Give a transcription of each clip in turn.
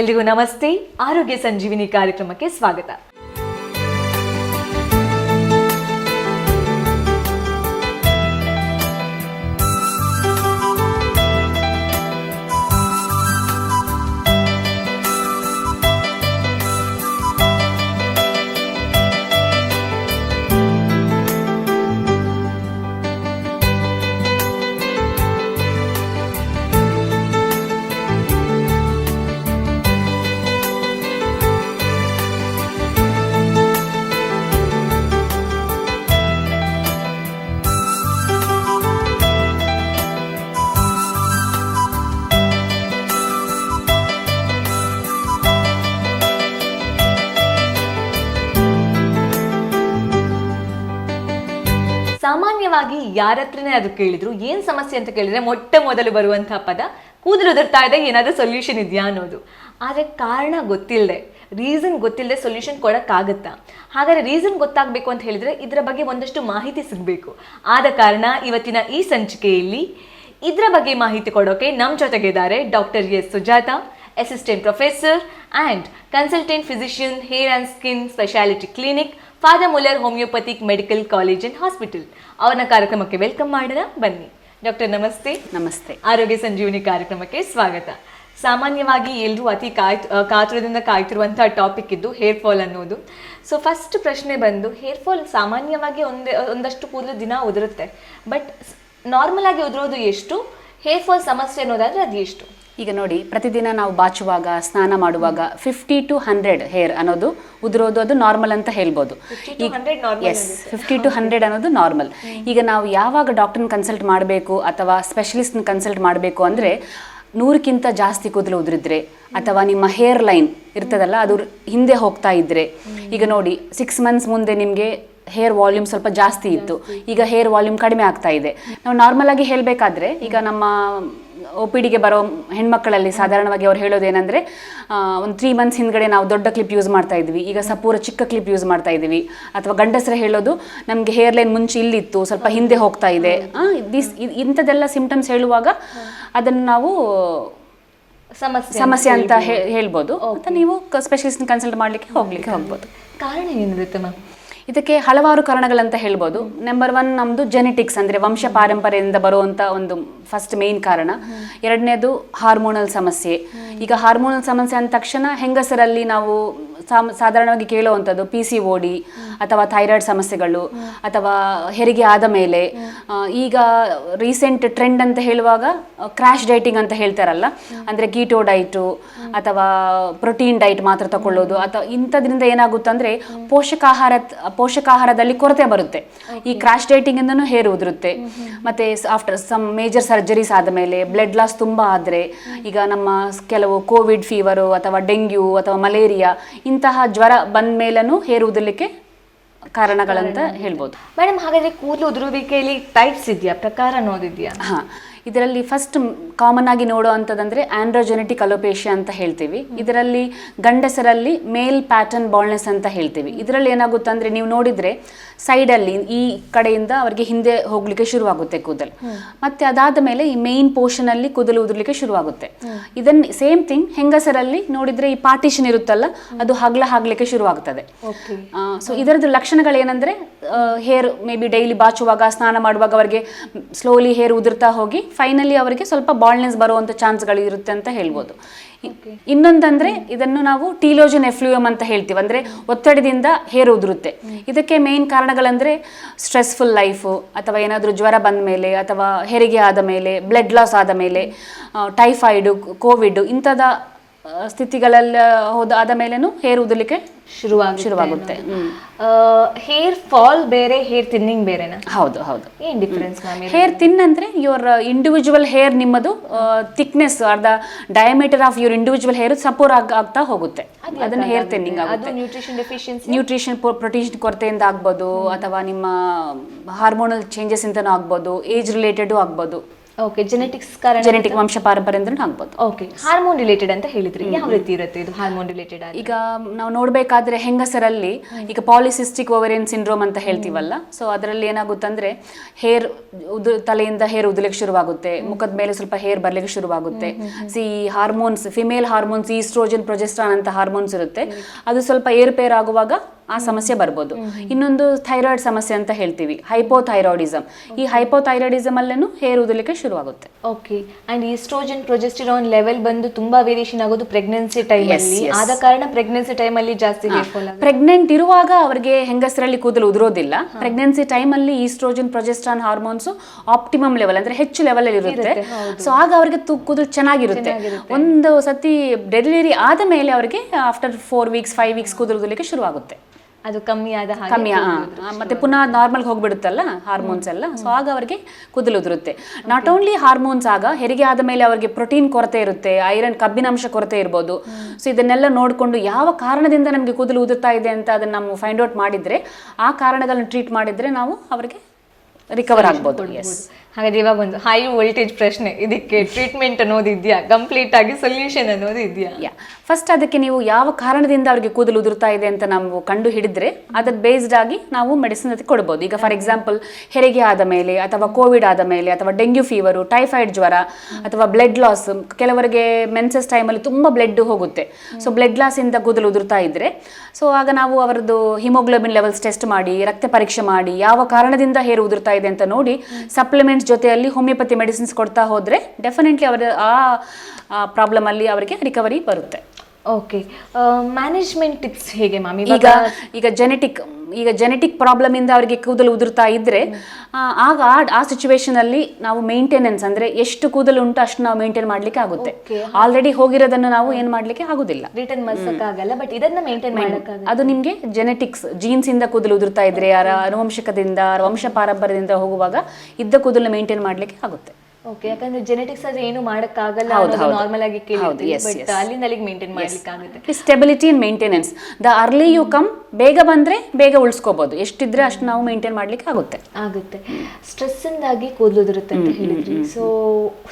ಎಲ್ರಿಗೂ ನಮಸ್ತೆ. ಆರೋಗ್ಯ ಸಂಜೀವಿನಿ ಕಾರ್ಯಕ್ರಮಕ್ಕೆ ಸ್ವಾಗತ. ಸಾಮಾನ್ಯವಾಗಿ ಯಾರ ಹತ್ರನೇ ಅದು ಕೇಳಿದ್ರು ಏನ್ ಸಮಸ್ಯೆ ಅಂತ ಕೇಳಿದ್ರೆ ಮೊಟ್ಟ ಮೊದಲು ಬರುವಂತಹ ಪದ ಕೂದಲು ಉದುರ್ತಾ ಇದೆ, ಏನಾದ್ರೂ ಸೊಲ್ಯೂಷನ್ ಇದೆಯಾ ಅನ್ನೋದು. ಆದ್ರೆ ಕಾರಣ ಗೊತ್ತಿಲ್ಲದೆ, ರೀಸನ್ ಗೊತ್ತಿಲ್ಲದೆ ಸೊಲ್ಯೂಷನ್ ಕೊಡಕ್ಕಾಗತ್ತಾ? ಹಾಗಾದ್ರೆ ರೀಸನ್ ಗೊತ್ತಾಗಬೇಕು ಅಂತ ಹೇಳಿದ್ರೆ ಇದರ ಬಗ್ಗೆ ಒಂದಷ್ಟು ಮಾಹಿತಿ ಸಿಗಬೇಕು. ಆದ ಕಾರಣ ಇವತ್ತಿನ ಈ ಸಂಚಿಕೆಯಲ್ಲಿ ಇದರ ಬಗ್ಗೆ ಮಾಹಿತಿ ಕೊಡೋಕೆ ನಮ್ಮ ಜೊತೆಗಿದ್ದಾರೆ doctor S Sujatha, assistant professor and consultant physician, hair and skin speciality clinic, Father Muller homeopathic medical college and hospital. ಅವರನ್ನ ಕಾರ್ಯಕ್ರಮಕ್ಕೆ ವೆಲ್ಕಮ್ ಮಾಡೋಣ. ಬನ್ನಿ ಡಾಕ್ಟರ್, ನಮಸ್ತೆ. ನಮಸ್ತೆ. ಆರೋಗ್ಯ ಸಂಜೀವಿನಿ ಕಾರ್ಯಕ್ರಮಕ್ಕೆ ಸ್ವಾಗತ. ಸಾಮಾನ್ಯವಾಗಿ ಎಲ್ಲರೂ ಅತಿ ಕಾತುರದಿಂದ ಕಾಯ್ತಿರುವಂತಹ ಟಾಪಿಕ್ ಇದ್ದು ಹೇರ್ ಫಾಲ್ ಅನ್ನೋದು. ಸೊ ಫಸ್ಟ್ ಪ್ರಶ್ನೆ ಬಂದು, ಹೇರ್ ಫಾಲ್ ಸಾಮಾನ್ಯವಾಗಿ ಒಂದಷ್ಟು ಕೂದಲು ದಿನ ಉದುರುತ್ತೆ, ಬಟ್ ನಾರ್ಮಲ್ ಆಗಿ ಉದುರೋದು ಎಷ್ಟು? ಹೇರ್ ಫಾಲ್ ಸಮಸ್ಯೆ ಅನ್ನೋದಾದ್ರೆ ಅದು ಎಷ್ಟು? ಈಗ ನೋಡಿ, ಪ್ರತಿದಿನ ನಾವು ಬಾಚುವಾಗ, ಸ್ನಾನ ಮಾಡುವಾಗ 50 to 100 ಹೇರ್ ಅನ್ನೋದು ಉದುರೋದು, ಅದು ನಾರ್ಮಲ್ ಅಂತ ಹೇಳ್ಬೋದು. 50 to 100 ಅನ್ನೋದು ನಾರ್ಮಲ್. ಈಗ ನಾವು ಯಾವಾಗ ಡಾಕ್ಟರ್ನ ಕನ್ಸಲ್ಟ್ ಮಾಡಬೇಕು ಅಥವಾ ಸ್ಪೆಷಲಿಸ್ಟ್ನ ಕನ್ಸಲ್ಟ್ ಮಾಡಬೇಕು ಅಂದರೆ 100ಕ್ಕಿಂತ ಜಾಸ್ತಿ ಕೂದಲು ಉದುರಿದ್ರೆ ಅಥವಾ ನಿಮ್ಮ ಹೇರ್ ಲೈನ್ ಇರ್ತದಲ್ಲ ಅದು ಹಿಂದೆ ಹೋಗ್ತಾ ಇದ್ರೆ, ಈಗ ನೋಡಿ 6 months ಮುಂದೆ ನಿಮಗೆ ಹೇರ್ ವಾಲ್ಯೂಮ್ ಸ್ವಲ್ಪ ಜಾಸ್ತಿ ಇತ್ತು, ಈಗ ಹೇರ್ ವಾಲ್ಯೂಮ್ ಕಡಿಮೆ ಆಗ್ತಾ ಇದೆ. ನಾವು ನಾರ್ಮಲ್ ಆಗಿ ಹೇಳಬೇಕಾದ್ರೆ, ಈಗ ನಮ್ಮ OPDಗೆ ಬರೋ ಹೆಣ್ಮಕ್ಕಳಲ್ಲಿ ಸಾಧಾರಣವಾಗಿ ಅವ್ರು ಹೇಳೋದು ಏನಂದರೆ, ಒಂದು 3 months ಹಿಂದ್ಗಡೆ ನಾವು ದೊಡ್ಡ ಕ್ಲಿಪ್ ಯೂಸ್ ಮಾಡ್ತಾ ಇದ್ವಿ, ಈಗ ಪೂರ ಚಿಕ್ಕ ಕ್ಲಿಪ್ ಯೂಸ್ ಮಾಡ್ತಾ ಇದ್ದೀವಿ. ಅಥವಾ ಗಂಡಸರ ಹೇಳೋದು, ನಮಗೆ ಹೇರ್ ಲೈನ್ ಮುಂಚೆ ಇಲ್ಲಿತ್ತು, ಸ್ವಲ್ಪ ಹಿಂದೆ ಹೋಗ್ತಾ ಇದೆ. ಇಂಥದ್ದೆಲ್ಲ ಸಿಂಪ್ಟಮ್ಸ್ ಹೇಳುವಾಗ ಅದನ್ನು ನಾವು ಸಮಸ್ಯೆ ಅಂತ ಹೇಳ್ಬೋದು. ಅಥವಾ ನೀವು ಸ್ಪೆಷಲಿಸ್ಟ್ನ ಕನ್ಸಲ್ಟ್ ಮಾಡಲಿಕ್ಕೆ ಹೋಗ್ಬೋದು. ಕಾರಣ ಏನಿರುತ್ತೆ ಮ್ಯಾಮ್? ಇದಕ್ಕೆ ಹಲವಾರು ಕಾರಣಗಳಂತ ಹೇಳ್ಬೋದು. ನಂಬರ್ 1 ನಮ್ಮದು ಜೆನೆಟಿಕ್ಸ್, ಅಂದರೆ ವಂಶ ಪಾರಂಪರ್ಯದಿಂದ ಬರುವಂಥ ಒಂದು ಫಸ್ಟ್ ಮೇನ್ ಕಾರಣ. ಎರಡನೇದು ಹಾರ್ಮೋನಲ್ ಸಮಸ್ಯೆ. ಈಗ ಹಾರ್ಮೋನಲ್ ಸಮಸ್ಯೆ ಅಂದ ತಕ್ಷಣ ಹೆಂಗಸರಲ್ಲಿ ನಾವು ಸಾಧಾರಣವಾಗಿ ಕೇಳುವಂಥದ್ದು PCOD ಅಥವಾ ಥೈರಾಯ್ಡ್ ಸಮಸ್ಯೆಗಳು, ಅಥವಾ ಹೆರಿಗೆ ಆದ ಮೇಲೆ. ಈಗ ರೀಸೆಂಟ್ ಟ್ರೆಂಡ್ ಅಂತ ಹೇಳುವಾಗ ಕ್ರ್ಯಾಶ್ ಡೈಟಿಂಗ್ ಅಂತ ಹೇಳ್ತಾರಲ್ಲ, ಅಂದರೆ ಕೀಟೋ ಡೈಟು ಅಥವಾ ಪ್ರೋಟೀನ್ ಡೈಟ್ ಮಾತ್ರ ತಗೊಳ್ಳೋದು, ಅಥವಾ ಇಂಥದ್ರಿಂದ ಏನಾಗುತ್ತೆ ಅಂದರೆ ಪೋಷಕಾಹಾರದಲ್ಲಿ ಕೊರತೆ ಬರುತ್ತೆ. ಈ ಕ್ರ್ಯಾಶ್ ಡೈಟಿಂಗಿಂದನೂ ಹೇರ್ ಉದುರುತ್ತೆ. ಮತ್ತು ಆಫ್ಟರ್ ಸಮ್ ಮೇಜರ್ ಸರ್ಜರೀಸ್ ಆದಮೇಲೆ, ಬ್ಲಡ್ ಲಾಸ್ ತುಂಬ ಆದರೆ, ಈಗ ನಮ್ಮ ಕೆಲವು ಕೋವಿಡ್ ಫೀವರು ಅಥವಾ ಡೆಂಗ್ಯೂ ಅಥವಾ ಮಲೇರಿಯಾ ಇಂತಹ ಜ್ವರ ಬಂದ ಮೇಲೂ ಹೇರ್ ಉದುರ್ಲಿಕ್ಕೆ ಕಾರಣಗಳಂತ ಹೇಳ್ಬೋದು. ಮೇಡಮ್, ಹಾಗಾದ್ರೆ ಕೂದಲು ಉದುರುವಿಕೆಯಲ್ಲಿ ಟೈಪ್ಸ್ ಇದೆಯಾ, ಪ್ರಕಾರ ಅನ್ನೋದಿದೆಯಾ? ಹಾಂ, ಇದರಲ್ಲಿ ಫಸ್ಟ್ ಕಾಮನ್ ಆಗಿ ನೋಡೋ ಅಂಥದ್ದಂದರೆ ಆಂಡ್ರೋಜೆನೆಟಿಕ್ ಅಲೋಪೇಶಿಯಾ ಅಂತ ಹೇಳ್ತೀವಿ. ಇದರಲ್ಲಿ ಗಂಡಸರಲ್ಲಿ ಮೇಲ್ ಪ್ಯಾಟರ್ನ್ ಬಾಲ್ನೆಸ್ ಅಂತ ಹೇಳ್ತೀವಿ. ಇದರಲ್ಲಿ ಏನಾಗುತ್ತೆ ಅಂದರೆ, ನೀವು ನೋಡಿದರೆ ಸೈಡಲ್ಲಿ ಈ ಕಡೆಯಿಂದ ಅವರಿಗೆ ಹಿಂದೆ ಹೋಗಲಿಕ್ಕೆ ಶುರುವಾಗುತ್ತೆ ಕೂದಲು, ಮತ್ತು ಅದಾದ ಮೇಲೆ ಈ ಮೇನ್ ಪೋರ್ಷನಲ್ಲಿ ಕೂದಲು ಉದುರ್ಲಿಕ್ಕೆ ಶುರುವಾಗುತ್ತೆ. ಇದನ್ನು ಸೇಮ್ ಥಿಂಗ್ ಹೆಂಗಸರಲ್ಲಿ ನೋಡಿದರೆ ಈ ಪಾರ್ಟಿಷನ್ ಇರುತ್ತಲ್ಲ, ಅದು ಹಗ್ಲಿಕ್ಕೆ ಶುರುವಾಗ್ತದೆ. ಸೊ ಇದರದ್ದು ಲಕ್ಷಣಗಳೇನೆಂದರೆ, ಹೇರ್ ಮೇ ಬಿ ಡೈಲಿ ಬಾಚುವಾಗ, ಸ್ನಾನ ಮಾಡುವಾಗ ಅವರಿಗೆ ಸ್ಲೋಲಿ ಹೇರ್ ಉದುರ್ತಾ ಹೋಗಿ ಫೈನಲಿ ಅವರಿಗೆ ಸ್ವಲ್ಪ ಬಾಲ್ನೆಸ್ ಬರುವಂಥ ಚಾನ್ಸ್ಗಳು ಇರುತ್ತೆ ಅಂತ ಹೇಳ್ಬೋದು. ಇನ್ನೊಂದಂದ್ರೆ, ಇದನ್ನು ನಾವು ಟೀಲೋಜನ್ ಎಫ್ಲೂಯಮ್ ಅಂತ ಹೇಳ್ತೀವಿ, ಅಂದರೆ ಒತ್ತಡದಿಂದ ಹೇರ್ ಉದುರುತ್ತೆ. ಇದಕ್ಕೆ ಮೇನ್ ಕಾರಣಗಳಂದರೆ ಸ್ಟ್ರೆಸ್ಫುಲ್ ಲೈಫು, ಅಥವಾ ಏನಾದರೂ ಜ್ವರ ಬಂದ ಮೇಲೆ, ಅಥವಾ ಹೆರಿಗೆ ಆದ ಮೇಲೆ, ಬ್ಲಡ್ ಲಾಸ್ ಆದ ಮೇಲೆ, ಟೈಫಾಯ್ಡು, ಕೋವಿಡ್ ಇಂಥದ ಸ್ಥಿತಿಗಳೆಲ್ಲ ಆದ ಮೇಲೇನು ಹೇರ್ ಉದುರ್ಲಿಕ್ಕೆ ಶುರುವಾಗುತ್ತೆ. ಹೇರ್ ಫಾಲ್ ಬೇರೆ, ಹೇರ್ ಥಿನ್ನಿಂಗ್ ಬೇರೆನಾ? ಹೌದು. ಏನ್ ಡಿಫರೆನ್ಸ್ ಮ್ಯಾಮ್? ಹೇರ್ ಥಿನ್ ಅಂದ್ರೆ ಯುವರ್ ಇಂಡಿವಿಜುವಲ್ ಹೇರ್, ನಿಮ್ಮದು thickness or the diameter of your individual hair ಸಪೋರ್ ಆಗ್ತಾ ಹೋಗುತ್ತೆ, ಅದನ್ನ ಹೇರ್ ಥಿನ್ನಿಂಗ್ ಆಗುತ್ತೆ. ನ್ಯೂಟ್ರಿಷನ್ ಪ್ರೋಟೀನ್ ಕೊರತೆಯಿಂದ ಆಗ್ಬೋದು, ಅಥವಾ ನಿಮ್ಮ ಹಾರ್ಮೋನಲ್ ಚೇಂಜಸ್ ಇಂದನೂ ಆಗ್ಬೋದು, ಏಜ್ ರಿಲೇಟೆಡ್ ಆಗ್ಬೋದು. ಓಕೆ, ಜೆನೆಟಿಕ್ಸ್ ಕಾರಣ, ಜೆನೆಟಿಕ್ ವಂಶ ಪಾರಂಪರ್ಯದಿಂದನೂ ಆಗ್ಬೋದು. ಓಕೆ, ಹಾರ್ಮೋನ್ ರಿಲೇಟೆಡ್ ಅಂತ ಹೇಳಿದ್ರಿ, ಯಾವ ರೀತಿ ಇರುತ್ತೆ ಇದು ಹಾರ್ಮೋನ್ ರಿಲೇಟೆಡ್? ಈಗ ನಾವು ನೋಡಬೇಕಾದ್ರೆ ಹೆಂಗಸರಲ್ಲಿ ಈಗ ಪಾಲಿಸಿಸ್ಟಿಕ್ ಓವೇರಿಯನ್ ಸಿಂಡ್ರೋಮ್ ಅಂತ ಹೇಳ್ತೀವಲ್ಲ, ಸೊ ಅದರಲ್ಲಿ ಏನಾಗುತ್ತಂದ್ರೆ ಹೇರ್ ತಲೆಯಿಂದ ಹೇರ್ ಉದಲಿಕ್ಕೆ ಶುರುವಾಗುತ್ತೆ, ಮುಖದ ಮೇಲೆ ಸ್ವಲ್ಪ ಹೇರ್ ಬರ್ಲಿಕ್ಕೆ ಶುರುವಾಗುತ್ತೆ. C hormones, female hormones oestrogen progesterone ಅಂತ ಹಾರ್ಮೋನ್ಸ್ ಇರುತ್ತೆ, ಅದು ಸ್ವಲ್ಪ ಏರ್ಪೇರ್ ಆಗುವಾಗ ಆ ಸಮಸ್ಯೆ ಬರ್ಬೋದು. ಇನ್ನೊಂದು ಥೈರಾಯ್ಡ್ ಸಮಸ್ಯೆ ಅಂತ ಹೇಳ್ತೀವಿ, ಹೈಪೋಥೈರಾಯ್ಡಿಸಮ್. ಈ ಹೈಪೋಥೈರಾಯ್ಡಿಸಮ್ ಅಲ್ಲೇನು ಹೇರ್ ಉದಲಿಕ್ಕೆ ಶುರುವಾಗುತ್ತೆ. Okay, and oestrogen progesterone level ಬಂದು ತುಂಬಾ ವೇರಿಯೇಷನ್ ಆಗೋದು ಪ್ರೆಗ್ನೆನ್ಸಿ ಟೈಮ್ ಅಲ್ಲಿ. ಆದ ಕಾರಣ ಪ್ರೆಗ್ನೆನ್ಸಿ ಟೈಮ್ ಅಲ್ಲಿ ಜಾಸ್ತಿ ಹೇರ್ ಫಾಲ್ ಆಗುತ್ತೆ. ಪ್ರೆಗ್ನೆಂಟ್ ಇರುವಾಗ ಅವರಿಗೆ ಹೆಂಗಸರಲ್ಲಿ ಕೂದಲು ಉದುರೋದಿಲ್ಲ. ಪ್ರೆಗ್ನೆನ್ಸಿ ಟೈಮ್ ಅಲ್ಲಿ oestrogen progesterone hormones optimum level ಅಂದ್ರೆ ಹೆಚ್ಚು ಲೆವೆಲ್ ಅಲ್ಲಿ ಇರುತ್ತೆ. ಸೊ ಆಗ ಅವರಿಗೆ ಕೂದಲು ಚೆನ್ನಾಗಿರುತ್ತೆ. ಒಂದು ಸತಿ ಡೆಲಿವರಿ ಆದ ಮೇಲೆ ಅವರಿಗೆ ಆಫ್ಟರ್ 4 weeks 5 weeks ಕೂದಲು ಉದಲಿಕ್ಕೆ ಶುರುವಾಗುತ್ತೆ. ಅದು ಕಮ್ಮಿ ಆದ ಮತ್ತೆ ಪುನಃ ನಾರ್ಮಲ್ ಹೋಗ್ಬಿಡುತ್ತಲ್ಲ ಹಾರ್ಮೋನ್ಸ್ ಎಲ್ಲ, ಸೊ ಆಗ ಅವರಿಗೆ ಕೂದಲು ಉದುರುತ್ತೆ. ನಾಟ್ ಓನ್ಲಿ ಹಾರ್ಮೋನ್ಸ್, ಆಗ ಹೆರಿಗೆ ಆದ ಮೇಲೆ ಅವರಿಗೆ ಪ್ರೋಟೀನ್ ಕೊರತೆ ಇರುತ್ತೆ, ಐರನ್ ಕಬ್ಬಿನಾಂಶ ಕೊರತೆ ಇರ್ಬೋದು. ಸೊ ಇದನ್ನೆಲ್ಲ ನೋಡಿಕೊಂಡು ಯಾವ ಕಾರಣದಿಂದ ನಮಗೆ ಕೂದಲು ಉದುರ್ತಾ ಇದೆ ಅಂತ ಅದನ್ನ ನಾವು ಫೈಂಡ್ ಔಟ್ ಮಾಡಿದ್ರೆ, ಆ ಕಾರಣಗಳನ್ನು ಟ್ರೀಟ್ ಮಾಡಿದ್ರೆ ನಾವು ಅವರಿಗೆ ರಿಕವರ್ ಆಗ್ಬೋದು. ಹಾಗಾದ್ರೆ ಇವಾಗ ಒಂದು ಹೈ ವೋಲ್ಟೇಜ್ ಪ್ರಶ್ನೆ, ಇದಕ್ಕೆ ಟ್ರೀಟ್ಮೆಂಟ್ ಅನ್ನೋದು ಇದೆಯಾ, ಕಂಪ್ಲೀಟ್ ಆಗಿ ಸೊಲ್ಯೂಷನ್ ಅನ್ನೋದು ಇದೆಯಾ? ಫಸ್ಟ್ ಅದಕ್ಕೆ ನೀವು ಯಾವ ಕಾರಣದಿಂದ ಅವರಿಗೆ ಕೂದಲು ಉದುರ್ತಾ ಇದೆ ಅಂತ ನಾವು ಕಂಡು ಹಿಡಿದ್ರೆ ಅದರ ಬೇಸ್ಡ್ ಆಗಿ ನಾವು ಮೆಡಿಸಿನ್ ಅದಕ್ಕೆ ಕೊಡ್ಬೋದು. ಈಗ ಫಾರ್ ಎಕ್ಸಾಂಪಲ್ ಹೆರಿಗೆ ಆದ ಮೇಲೆ ಅಥವಾ ಕೋವಿಡ್ ಆದ ಮೇಲೆ ಅಥವಾ ಡೆಂಗ್ಯೂ ಫೀವರು, ಟೈಫಾಯ್ಡ್ ಜ್ವರ ಅಥವಾ ಬ್ಲಡ್ ಲಾಸ್, ಕೆಲವರಿಗೆ ಮೆನ್ಸಸ್ ಟೈಮಲ್ಲಿ ತುಂಬ ಬ್ಲಡ್ ಹೋಗುತ್ತೆ, ಸೊ ಬ್ಲಡ್ ಲಾಸಿಂದ ಕೂದಲು ಉದುರ್ತಾ ಇದ್ರೆ, ಸೊ ಆಗ ನಾವು ಅವರದ್ದು ಹಿಮೋಗ್ಲೋಬಿನ್ ಲೆವೆಲ್ಸ್ ಟೆಸ್ಟ್ ಮಾಡಿ, ರಕ್ತ ಪರೀಕ್ಷೆ ಮಾಡಿ, ಯಾವ ಕಾರಣದಿಂದ ಹೇರು ಉದುರ್ತಾ ಇದೆ ಅಂತ ನೋಡಿ ಸಪ್ಲಿಮೆಂಟ್ಸ್ ಜೊತೆಯಲ್ಲಿ ಹೋಮಿಯೋಪತಿ ಮೆಡಿಸಿನ್ಸ್ ಕೊಡ್ತಾ ಹೋದ್ರೆ ಡೆಫಿನೆಟ್ಲಿ ಅವರ ಆ ಪ್ರಾಬ್ಲಮ್ ಅಲ್ಲಿ ಅವರಿಗೆ ರಿಕವರಿ ಬರುತ್ತೆ. ಓಕೆ, ಮ್ಯಾನೇಜ್ಮೆಂಟ್ ಟಿಪ್ಸ್ ಹೇಗೆ ಮ್ಯಾಮ್? ಈಗ ಜೆನೆಟಿಕ್ ಪ್ರಾಬ್ಲಮ್ ಇಂದ ಅವರಿಗೆ ಕೂದಲು ಉದುರ್ತಾ ಇದ್ರೆ ಆಗ ಆ ಸಿಚುವೇಶನ್ ಅಲ್ಲಿ ನಾವು ಮೇಂಟೆನೆನ್ಸ್ ಅಂದ್ರೆ ಎಷ್ಟು ಕೂದಲು ಉಂಟು ಅಷ್ಟು ನಾವು ಮೇಂಟೈನ್ ಮಾಡ್ಲಿಕ್ಕೆ ಆಗುತ್ತೆ. ಆಲ್ರೆಡಿ ಹೋಗಿರೋದನ್ನು ನಾವು ಏನ್ ಮಾಡ್ಲಿಕ್ಕೆ ಆಗುದಿಲ್ಲ, ರಿಟರ್ನ್ ಮಾಡ್ಸಕ್ಕಾಗಲ್ಲ, ಬಟ್ ಇದನ್ನ ಮೇಂಟೈನ್ ಮಾಡಕ್ಕಾಗಲ್ಲ. ಅದು ನಿಮ್ಗೆ ಜೆನೆಟಿಕ್ಸ್ ಜೀನ್ಸ್ ಇಂದ ಕೂದಲು ಉದುರ್ತಾ ಇದ್ರೆ, ಯಾರ ಅನುವಂಶಿಕದಿಂದ ವಂಶ ಪಾರಂಪರ್ಯದಿಂದ ಹೋಗುವಾಗ ಇದ್ದ ಕೂದಲು ಮೇಂಟೈನ್ ಮಾಡ್ಲಿಕ್ಕೆ ಆಗುತ್ತೆ. ಓಕೆ, ಯಾಕಂದ್ರೆ ಜೆನೆಟಿಕ್ಸ್ ಆದ್ರೆ ಏನು ಮಾಡಕ್ಕಾಗಲ್ಲ, ನಾರ್ಮಲ್ ಆಗಿ ಕೇಳಿರ್ತೀವಿ, ಬಟ್ ಅಲ್ಲಿಂದ ಅಲ್ಲಿಗೆ ಮೇಂಟೈನ್ ಮಾಡ್ಲಿಕ್ಕೆ ಆಗುತ್ತೆ. Stability and maintenance, the early you come, ಬೇಗ ಬಂದ್ರೆ ಬೇಗ ಉಳಿಸ್ಕೋಬಹುದು, ಎಷ್ಟಿದ್ರೆ ಅಷ್ಟು ನಾವು ಮೇಂಟೈನ್ ಮಾಡ್ಲಿಕ್ಕೆ ಆಗುತ್ತೆ. ಸ್ಟ್ರೆಸ್ ಇಂದಾಗಿ ಕೂದಲು ಉದುರುತ್ತೆ ಅಂತ ಹೇಳಿದ್ರಿ, ಸೊ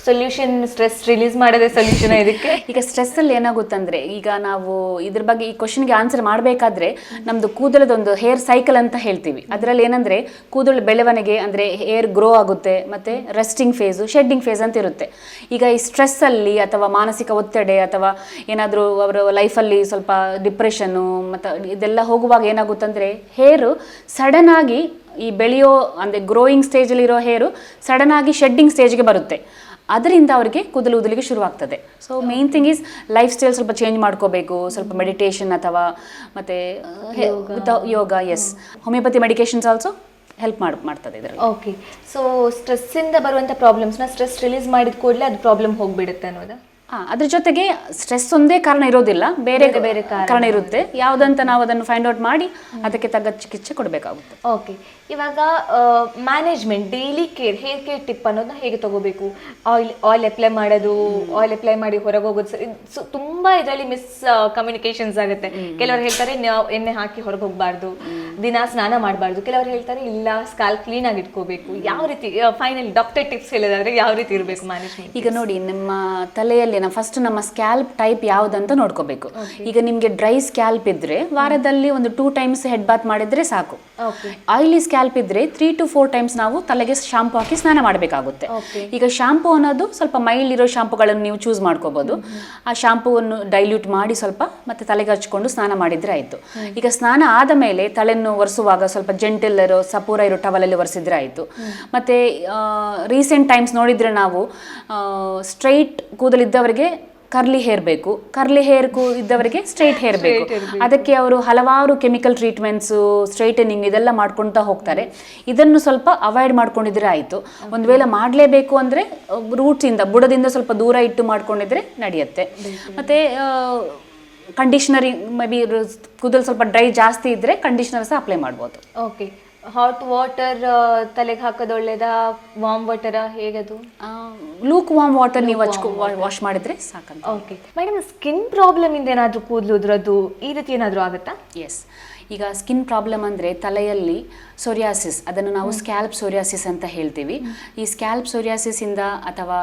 ಸೊಲ್ಯೂಷನ್ ಸ್ಟ್ರೆಸ್ ರಿಲೀಸ್ ಮಾಡೋದೇ ಸೊಲ್ಯೂಷನ್ ಇದಕ್ಕೆ? ಈಗ ಸ್ಟ್ರೆಸ್ ಅಲ್ಲಿ ಏನಾಗುತ್ತಂದ್ರೆ, ಈಗ ನಾವು ಇದ್ರ ಬಗ್ಗೆ ಈ ಕ್ವಶನ್ಗೆ ಆನ್ಸರ್ ಮಾಡಬೇಕಾದ್ರೆ ನಮ್ದು ಕೂದಲದೊಂದು ಹೇರ್ ಸೈಕಲ್ ಅಂತ ಹೇಳ್ತೀವಿ. ಅದರಲ್ಲಿ ಏನಂದ್ರೆ ಕೂದಲು ಬೆಳವಣಿಗೆ ಅಂದ್ರೆ ಹೇರ್ ಗ್ರೋ ಆಗುತ್ತೆ, ಮತ್ತೆ ರೆಸ್ಟಿಂಗ್ ಫೇಸ್, ಶೆಡ್ಡಿಂಗ್ ಫೇಸ್ ಅಂತ ಇರುತ್ತೆ. ಈಗ ಈ ಸ್ಟ್ರೆಸ್ ಅಲ್ಲಿ ಅಥವಾ ಮಾನಸಿಕ ಒತ್ತಡ ಅಥವಾ ಏನಾದರೂ ಅವರ ಲೈಫಲ್ಲಿ ಸ್ವಲ್ಪ ಡಿಪ್ರೆಷನ್ನು ಮತ್ತು ಇದೆಲ್ಲ ಹೋಗುವಾಗ ಏನಾಗುತ್ತಂದರೆ ಹೇರು ಸಡನ್ ಆಗಿ ಈ ಬೆಳೆಯೋ ಅಂದರೆ ಗ್ರೋಯಿಂಗ್ ಸ್ಟೇಜಲ್ಲಿ ಇರೋ ಹೇರು ಸಡನ್ ಆಗಿ ಶೆಡ್ಡಿಂಗ್ ಸ್ಟೇಜ್ಗೆ ಬರುತ್ತೆ. ಅದರಿಂದ ಅವರಿಗೆ ಕೂದಲು ಉದಲಿಗೆ ಶುರುವಾಗ್ತದೆ. So main thing is life style ಸ್ವಲ್ಪ ಚೇಂಜ್ ಮಾಡ್ಕೋಬೇಕು, ಸ್ವಲ್ಪ ಮೆಡಿಟೇಷನ್ ಅಥವಾ ಮತ್ತು ಯೋಗ, ಹೋಮಿಯೋಪತಿ ಮೆಡಿಕೇಶನ್ಸ್ ಆಲ್ಸೋ ಹೆಲ್ಪ್ ಮಾಡ್ತದೆ ಇದರಲ್ಲಿ. ಓಕೆ, ಸೊ ಸ್ಟ್ರೆಸ್ಸಿಂದ ಬರುವಂಥ ಪ್ರಾಬ್ಲಮ್ಸ್ನ ಸ್ಟ್ರೆಸ್ ರಿಲೀಸ್ ಮಾಡಿದ ಕೂಡಲೇ ಅದು ಪ್ರಾಬ್ಲಮ್ ಹೋಗ್ಬಿಡುತ್ತೆ ಅನ್ನೋದಾ? ಅದ್ರ ಜೊತೆಗೆ ಸ್ಟ್ರೆಸ್ ಒಂದೇ ಕಾರಣ ಇರೋದಿಲ್ಲ, ಬೇರೆ ಬೇರೆ ಕಾರಣ ಇರುತ್ತೆ. ಯಾವುದಂತ ನಾವು ಅದನ್ನು ಫೈಂಡ್ ಔಟ್ ಮಾಡಿ ಅದಕ್ಕೆ ತಕ್ಕ ಚಿಕಿತ್ಸೆ ಕೊಡಬೇಕಾಗುತ್ತೆ. ಓಕೆ, ಇವಾಗ management, daily care, hair care tip ಅನ್ನೋದನ್ನ ಹೇಗೆ ತಗೋಬೇಕು? ಆಯಿಲ್ ಅಪ್ಲೈ ಮಾಡೋದು, ಆಯಿಲ್ ಅಪ್ಲೈ ಮಾಡಿ ಹೊರಗೆ ಹೋಗೋದು, ಸೊ ತುಂಬಾ ಇದರಲ್ಲಿ ಮಿಸ್ ಕಮ್ಯುನಿಕೇಶನ್ಸ್ ಆಗುತ್ತೆ. ಕೆಲವರು ಹೇಳ್ತಾರೆ ಎಣ್ಣೆ ಹಾಕಿ ಹೊರಗೆ ಹೋಗಬಾರ್ದು, ದಿನ ಸ್ನಾನ ಮಾಡಬಾರ್ದು, ಕೆಲವರು ಹೇಳ್ತಾರೆ ಇಲ್ಲ ಸ್ಕಾಲ್ಪ್ ಕ್ಲೀನ್ ಆಗಿ ಇಟ್ಕೋಬೇಕು. ಯಾವ ರೀತಿ ಫೈನಲ್ ಡಾಕ್ಟರ್ ಟಿಪ್ಸ್ ಹೇಳೋದಾದ್ರೆ ಯಾವ ರೀತಿ ಇರಬೇಕು ಮ್ಯಾನೇಜ್ಮೆಂಟ್? ಈಗ ನೋಡಿ, ನಮ್ಮ ತಲೆಯಲ್ಲಿ ಫಸ್ಟ್ ನಮ್ಮ ಸ್ಕ್ಯಾಲ್ಪ್ ಟೈಪ್ ಯಾವುದಂತ ನೋಡ್ಕೋಬೇಕು. ಈಗ ನಿಮ್ಗೆ ಡ್ರೈ ಸ್ಕ್ಯಾಲ್ಪ್ ಇದ್ರೆ ವಾರದಲ್ಲಿ ಒಂದು 2 times ಹೆಡ್ ಬಾತ್ ಮಾಡಿದ್ರೆ ಸಾಕು. ಆಯಿಲಿ ಸ್ಕ್ಯಾಲ್ಪ್ ಇದ್ರೆ 3 to 4 times ನಾವು ತಲೆಗೆ ಶಾಂಪು ಹಾಕಿ ಸ್ನಾನ ಮಾಡಬೇಕಾಗುತ್ತೆ. ಈಗ ಶಾಂಪು ಅನ್ನೋದು ಸ್ವಲ್ಪ ಮೈಲ್ಡ್ ಇರೋ ಶಾಂಪುಗಳನ್ನು ನೀವು ಚೂಸ್ ಮಾಡ್ಕೋಬಹುದು. ಆ ಶಾಂಪುವನ್ನು ಡೈಲ್ಯೂಟ್ ಮಾಡಿ ಸ್ವಲ್ಪ ಮತ್ತೆ ತಲೆಗೆ ಹಚ್ಕೊಂಡು ಸ್ನಾನ ಮಾಡಿದ್ರೆ ಆಯ್ತು. ಈಗ ಸ್ನಾನ ಆದ ಮೇಲೆ ತಲೆಯನ್ನು ಒರೆಸುವಾಗ ಸ್ವಲ್ಪ ಜೆಂಟಲ್ ಇರೋ ಸಪೂರ ಇರೋ ಟವಲಲ್ಲಿ ಒರೆಸಿದ್ರೆ ಆಯ್ತು. ಮತ್ತೆ ರೀಸೆಂಟ್ ಟೈಮ್ಸ್ ನೋಡಿದ್ರೆ ನಾವು ಸ್ಟ್ರೈಟ್ ಕೂದಲಿದ್ದವರಿಗೆ ಕರ್ಲಿ ಹೇರ್ ಬೇಕು, ಕರ್ಲಿ ಹೇರ್ ಇದ್ದವರಿಗೆ ಸ್ಟ್ರೈಟ್ ಹೇರ್ ಬೇಕು. ಅದಕ್ಕೆ ಅವರು ಹಲವಾರು ಕೆಮಿಕಲ್ ಟ್ರೀಟ್ಮೆಂಟ್ಸು, ಸ್ಟ್ರೈಟನಿಂಗ್ ಇದೆಲ್ಲ ಮಾಡ್ಕೊಳ್ತಾ ಹೋಗ್ತಾರೆ. ಇದನ್ನು ಸ್ವಲ್ಪ ಅವಾಯ್ಡ್ ಮಾಡ್ಕೊಂಡಿದ್ರೆ ಆಯಿತು. ಒಂದು ವೇಳೆ ಮಾಡಲೇಬೇಕು ಅಂದರೆ ರೂಟ್ಸಿಂದ, ಬುಡದಿಂದ ಸ್ವಲ್ಪ ದೂರ ಇಟ್ಟು ಮಾಡ್ಕೊಂಡಿದ್ರೆ ನಡೆಯುತ್ತೆ. ಮತ್ತು ಕಂಡೀಷ್ನರಿಂಗ್, ಮೇ ಬಿ ಕೂದಲು ಸ್ವಲ್ಪ ಡ್ರೈ ಜಾಸ್ತಿ ಇದ್ದರೆ ಕಂಡೀಷ್ನರ್ ಸಹ ಅಪ್ಲೈ ಮಾಡ್ಬೋದು. ಓಕೆ, ಹಾಟ್ ವಾಟರ್ ತಲೆಗೆ ಹಾಕೋದು ಒಳ್ಳೇದಾ, ವಾರ್ಮ್ ವಾಟರ್ ಹೇಗದು? ಲೂಕ್ ವಾರ್ಮ್ ವಾಟರ್ ನೀವು ವಾಶ್ ಮಾಡಿದ್ರೆ ಸಾಕಂತ. ಓಕೆ ಮೇಡಮ್, ಸ್ಕಿನ್ ಪ್ರಾಬ್ಲಮ್ ಇಂದ ಏನಾದರೂ ಕೂದಲು ಉದುರೋದು ಈ ರೀತಿ ಏನಾದರೂ ಆಗುತ್ತಾ? ಎಸ್, ಈಗ ಸ್ಕಿನ್ ಪ್ರಾಬ್ಲಮ್ ಅಂದರೆ ತಲೆಯಲ್ಲಿ ಸೋರಿಯಾಸಿಸ್, ಅದನ್ನು ನಾವು ಸ್ಕ್ಯಾಲ್ಪ್ ಸೋರಿಯಾಸಿಸ್ ಅಂತ ಹೇಳ್ತೀವಿ. ಈ ಸ್ಕ್ಯಾಲ್ಪ್ ಸೋರಿಯಾಸಿಸಿಂದ ಅಥವಾ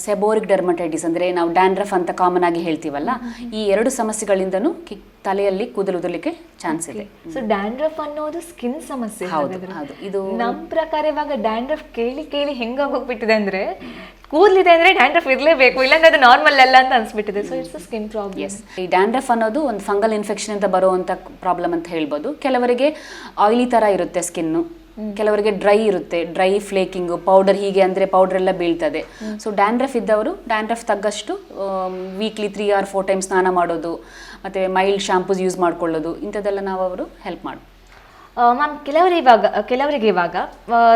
ಸೆಬೋರಿಕ್ ಡರ್ಮಟೈಟಿಸ್ ಅಂದರೆ ನಾವು ಡ್ಯಾಂಡ್ರಫ್ ಅಂತ ಕಾಮನ್ ಆಗಿ ಹೇಳ್ತೀವಲ್ಲ, ಈ ಎರಡು ಸಮಸ್ಯೆಗಳಿಂದನೂ ತಲೆಯಲ್ಲಿ ಕೂದಲು ಉದುರಲಿಕ್ಕೆ ಚಾನ್ಸ್ ಇದೆ. ಸೊ ಡ್ಯಾಂಡ್ರಫ್ ಅನ್ನೋದು ಸ್ಕಿನ್ ಸಮಸ್ಯೆ. ಹೌದು. ಇದು ನಮ್ಮ ಪ್ರಕಾರ ಇವಾಗ ಡ್ಯಾಂಡ್ರಫ್ ಕೇಳಿ ಕೇಳಿ ಹೆಂಗಾಗೋಗ್ಬಿಟ್ಟಿದೆ ಅಂದ್ರೆ, ಕೂದಲಿದೆ ಅಂದ್ರೆ ಡ್ಯಾಂಡ್ರಫ್ ಇರಲೇಬೇಕು, ಇಲ್ಲಾಂದ್ರೆ ಅದು ನಾರ್ಮಲ್ ಅಲ್ಲ ಅಂತ ಅನ್ಸ್ಬಿಟ್ಟಿದೆ. So it's skin problem. Yes, ಈ ಡ್ಯಾಂಡ್ರಫ್ ಅನ್ನೋದು ಒಂದು ಫಂಗಲ್ ಇನ್ಫೆಕ್ಷನ್ ಅಂತ ಬರುವಂಥ ಪ್ರಾಬ್ಲಮ್ ಅಂತ ಹೇಳ್ಬೋದು. ಕೆಲವರಿಗೆ ಆಯಿಲಿ ಥರ ಇರುತ್ತೆ ಸ್ಕಿನ್ನು, ಕೆಲವರಿಗೆ ಡ್ರೈ ಇರುತ್ತೆ, ಡ್ರೈ ಫ್ಲೇಕಿಂಗು, ಪೌಡರ್ ಹೀಗೆ ಅಂದರೆ ಪೌಡರ್ ಎಲ್ಲ ಬೀಳ್ತದೆ. ಸೊ ಡ್ಯಾಂಡ್ರಫ್ ಇದ್ದವರು ಡ್ಯಾಂಡ್ರಫ್ ತಗ್ಗಷ್ಟು ವೀಕ್ಲಿ 3 or 4 ಟೈಮ್ಸ್ ಸ್ನಾನ ಮಾಡೋದು, ಮತ್ತು ಮೈಲ್ಡ್ ಶಾಂಪೂಸ್ ಯೂಸ್ ಮಾಡ್ಕೊಳ್ಳೋದು, ಇಂಥದ್ದೆಲ್ಲ ನಾವು ಅವರು ಹೆಲ್ಪ್ ಮಾಡ್ಬೋದು. ಮ್ಯಾಮ್, ಕೆಲವರಿಗೆ ಇವಾಗ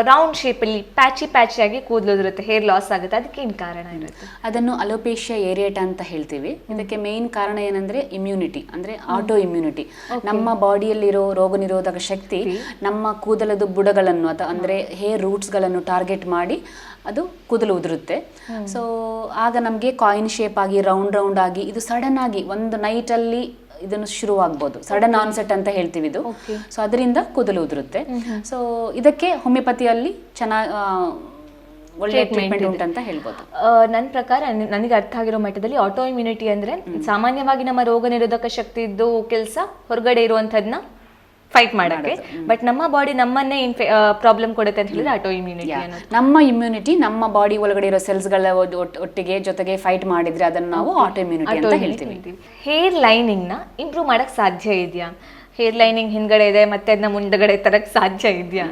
ರೌಂಡ್ ಶೇಪಲ್ಲಿ ಪ್ಯಾಚಿ ಆಗಿ ಕೂದಲು ಇರುತ್ತೆ, ಹೇರ್ ಲಾಸ್ ಆಗುತ್ತೆ, ಅದಕ್ಕೆ ಏನು ಕಾರಣ ಇರುತ್ತೆ? ಅದನ್ನು ಅಲೋಪೇಶಿಯಾ ಏರಿಯೇಟಾ ಅಂತ ಹೇಳ್ತೀವಿ. ಇದಕ್ಕೆ ಮೇನ್ ಕಾರಣ ಏನಂದ್ರೆ ಇಮ್ಯುನಿಟಿ, ಅಂದ್ರೆ ಆಟೋ ಇಮ್ಯುನಿಟಿ. ನಮ್ಮ ಬಾಡಿಯಲ್ಲಿರೋ ರೋಗ ನಿರೋಧಕ ಶಕ್ತಿ ನಮ್ಮ ಕೂದಲದ ಬುಡಗಳನ್ನು ಅಂದರೆ ಹೇರ್ ರೂಟ್ಸ್ಗಳನ್ನು ಟಾರ್ಗೆಟ್ ಮಾಡಿ ಅದು ಕೂದಲು ಉದುರುತ್ತೆ. ಸೊ ಆಗ ನಮಗೆ ಕಾಯಿನ್ ಶೇಪ್ ಆಗಿ ರೌಂಡ್ ಆಗಿ ಇದು ಸಡನ್ ಆಗಿ ಒಂದು ನೈಟಲ್ಲಿ ಇದನ್ನು ಶುರುವಾಗ್ಬೋದು, ಸಡನ್ ಆನ್ಸೆಟ್ ಅಂತ ಹೇಳ್ತೀವಿ ಇದು. ಸೊ ಅದರಿಂದ ಕೂದಲು ಉದುರುತ್ತೆ. ಸೊ ಇದಕ್ಕೆ ಹೋಮಿಯೋಪತಿಯಲ್ಲಿ ಚೆನ್ನಾಗಿ ಒಳ್ಳೆ ಟ್ರೀಟ್ಮೆಂಟ್ ಉಂಟಂತ ಹೇಳ್ಬೋದು. ನನ್ನ ಪ್ರಕಾರ ನನಗೆ ಅರ್ಥ ಆಗಿರೋ ಮಟ್ಟದಲ್ಲಿ ಆಟೋ ಇಮ್ಯುನಿಟಿ ಅಂದ್ರೆ ಸಾಮಾನ್ಯವಾಗಿ ನಮ್ಮ ರೋಗ ನಿರೋಧಕ ಶಕ್ತಿ ಇದ್ದು ಕೆಲಸ ಹೊರಗಡೆ ಇರುವಂತದನ್ನ ಫೈಟ್ ಮಾಡಕ್ಕೆ, ಬಟ್ ನಮ್ಮ ಬಾಡಿ ನಮ್ಮನ್ನೇ ಪ್ರಾಬ್ಲಮ್ ಕೊಡುತ್ತೆ ಅಂತ ಹೇಳಿದ್ರೆ ಆಟೋ ಇಮ್ಯುನಿಟಿ ಅನ್ನೋದು. ನಮ್ಮ ಇಮ್ಯುನಿಟಿ ನಮ್ಮ ಬಾಡಿ ಒಳಗಡೆ ಇರೋ ಸೆಲ್ಸ್ಗಳ ಒಟ್ಟಿಗೆ ಜೊತೆಗೆ ಫೈಟ್ ಮಾಡಿದ್ರೆ ಅದನ್ನು ನಾವು ಆಟೋ ಇಮ್ಯುನಿಟಿ ಅಂತ ಹೇಳ್ತೀವಿ. ಹೇರ್ ಲೈನಿಂಗ್ ನ ಇಂಪ್ರೂವ್ ಮಾಡಕ್ ಸಾಧ್ಯ ಇದೆಯಾ? ಹೇರ್ ಲೈನಿಂಗ್ ಹಿಂದ್ಗಡೆ ಇದೆ, ಮತ್ತೆ ಅದನ್ನ ಮುಂದಗಡೆ ತರಕ್ ಸಾಧ್ಯ ಇದೆಯಾ?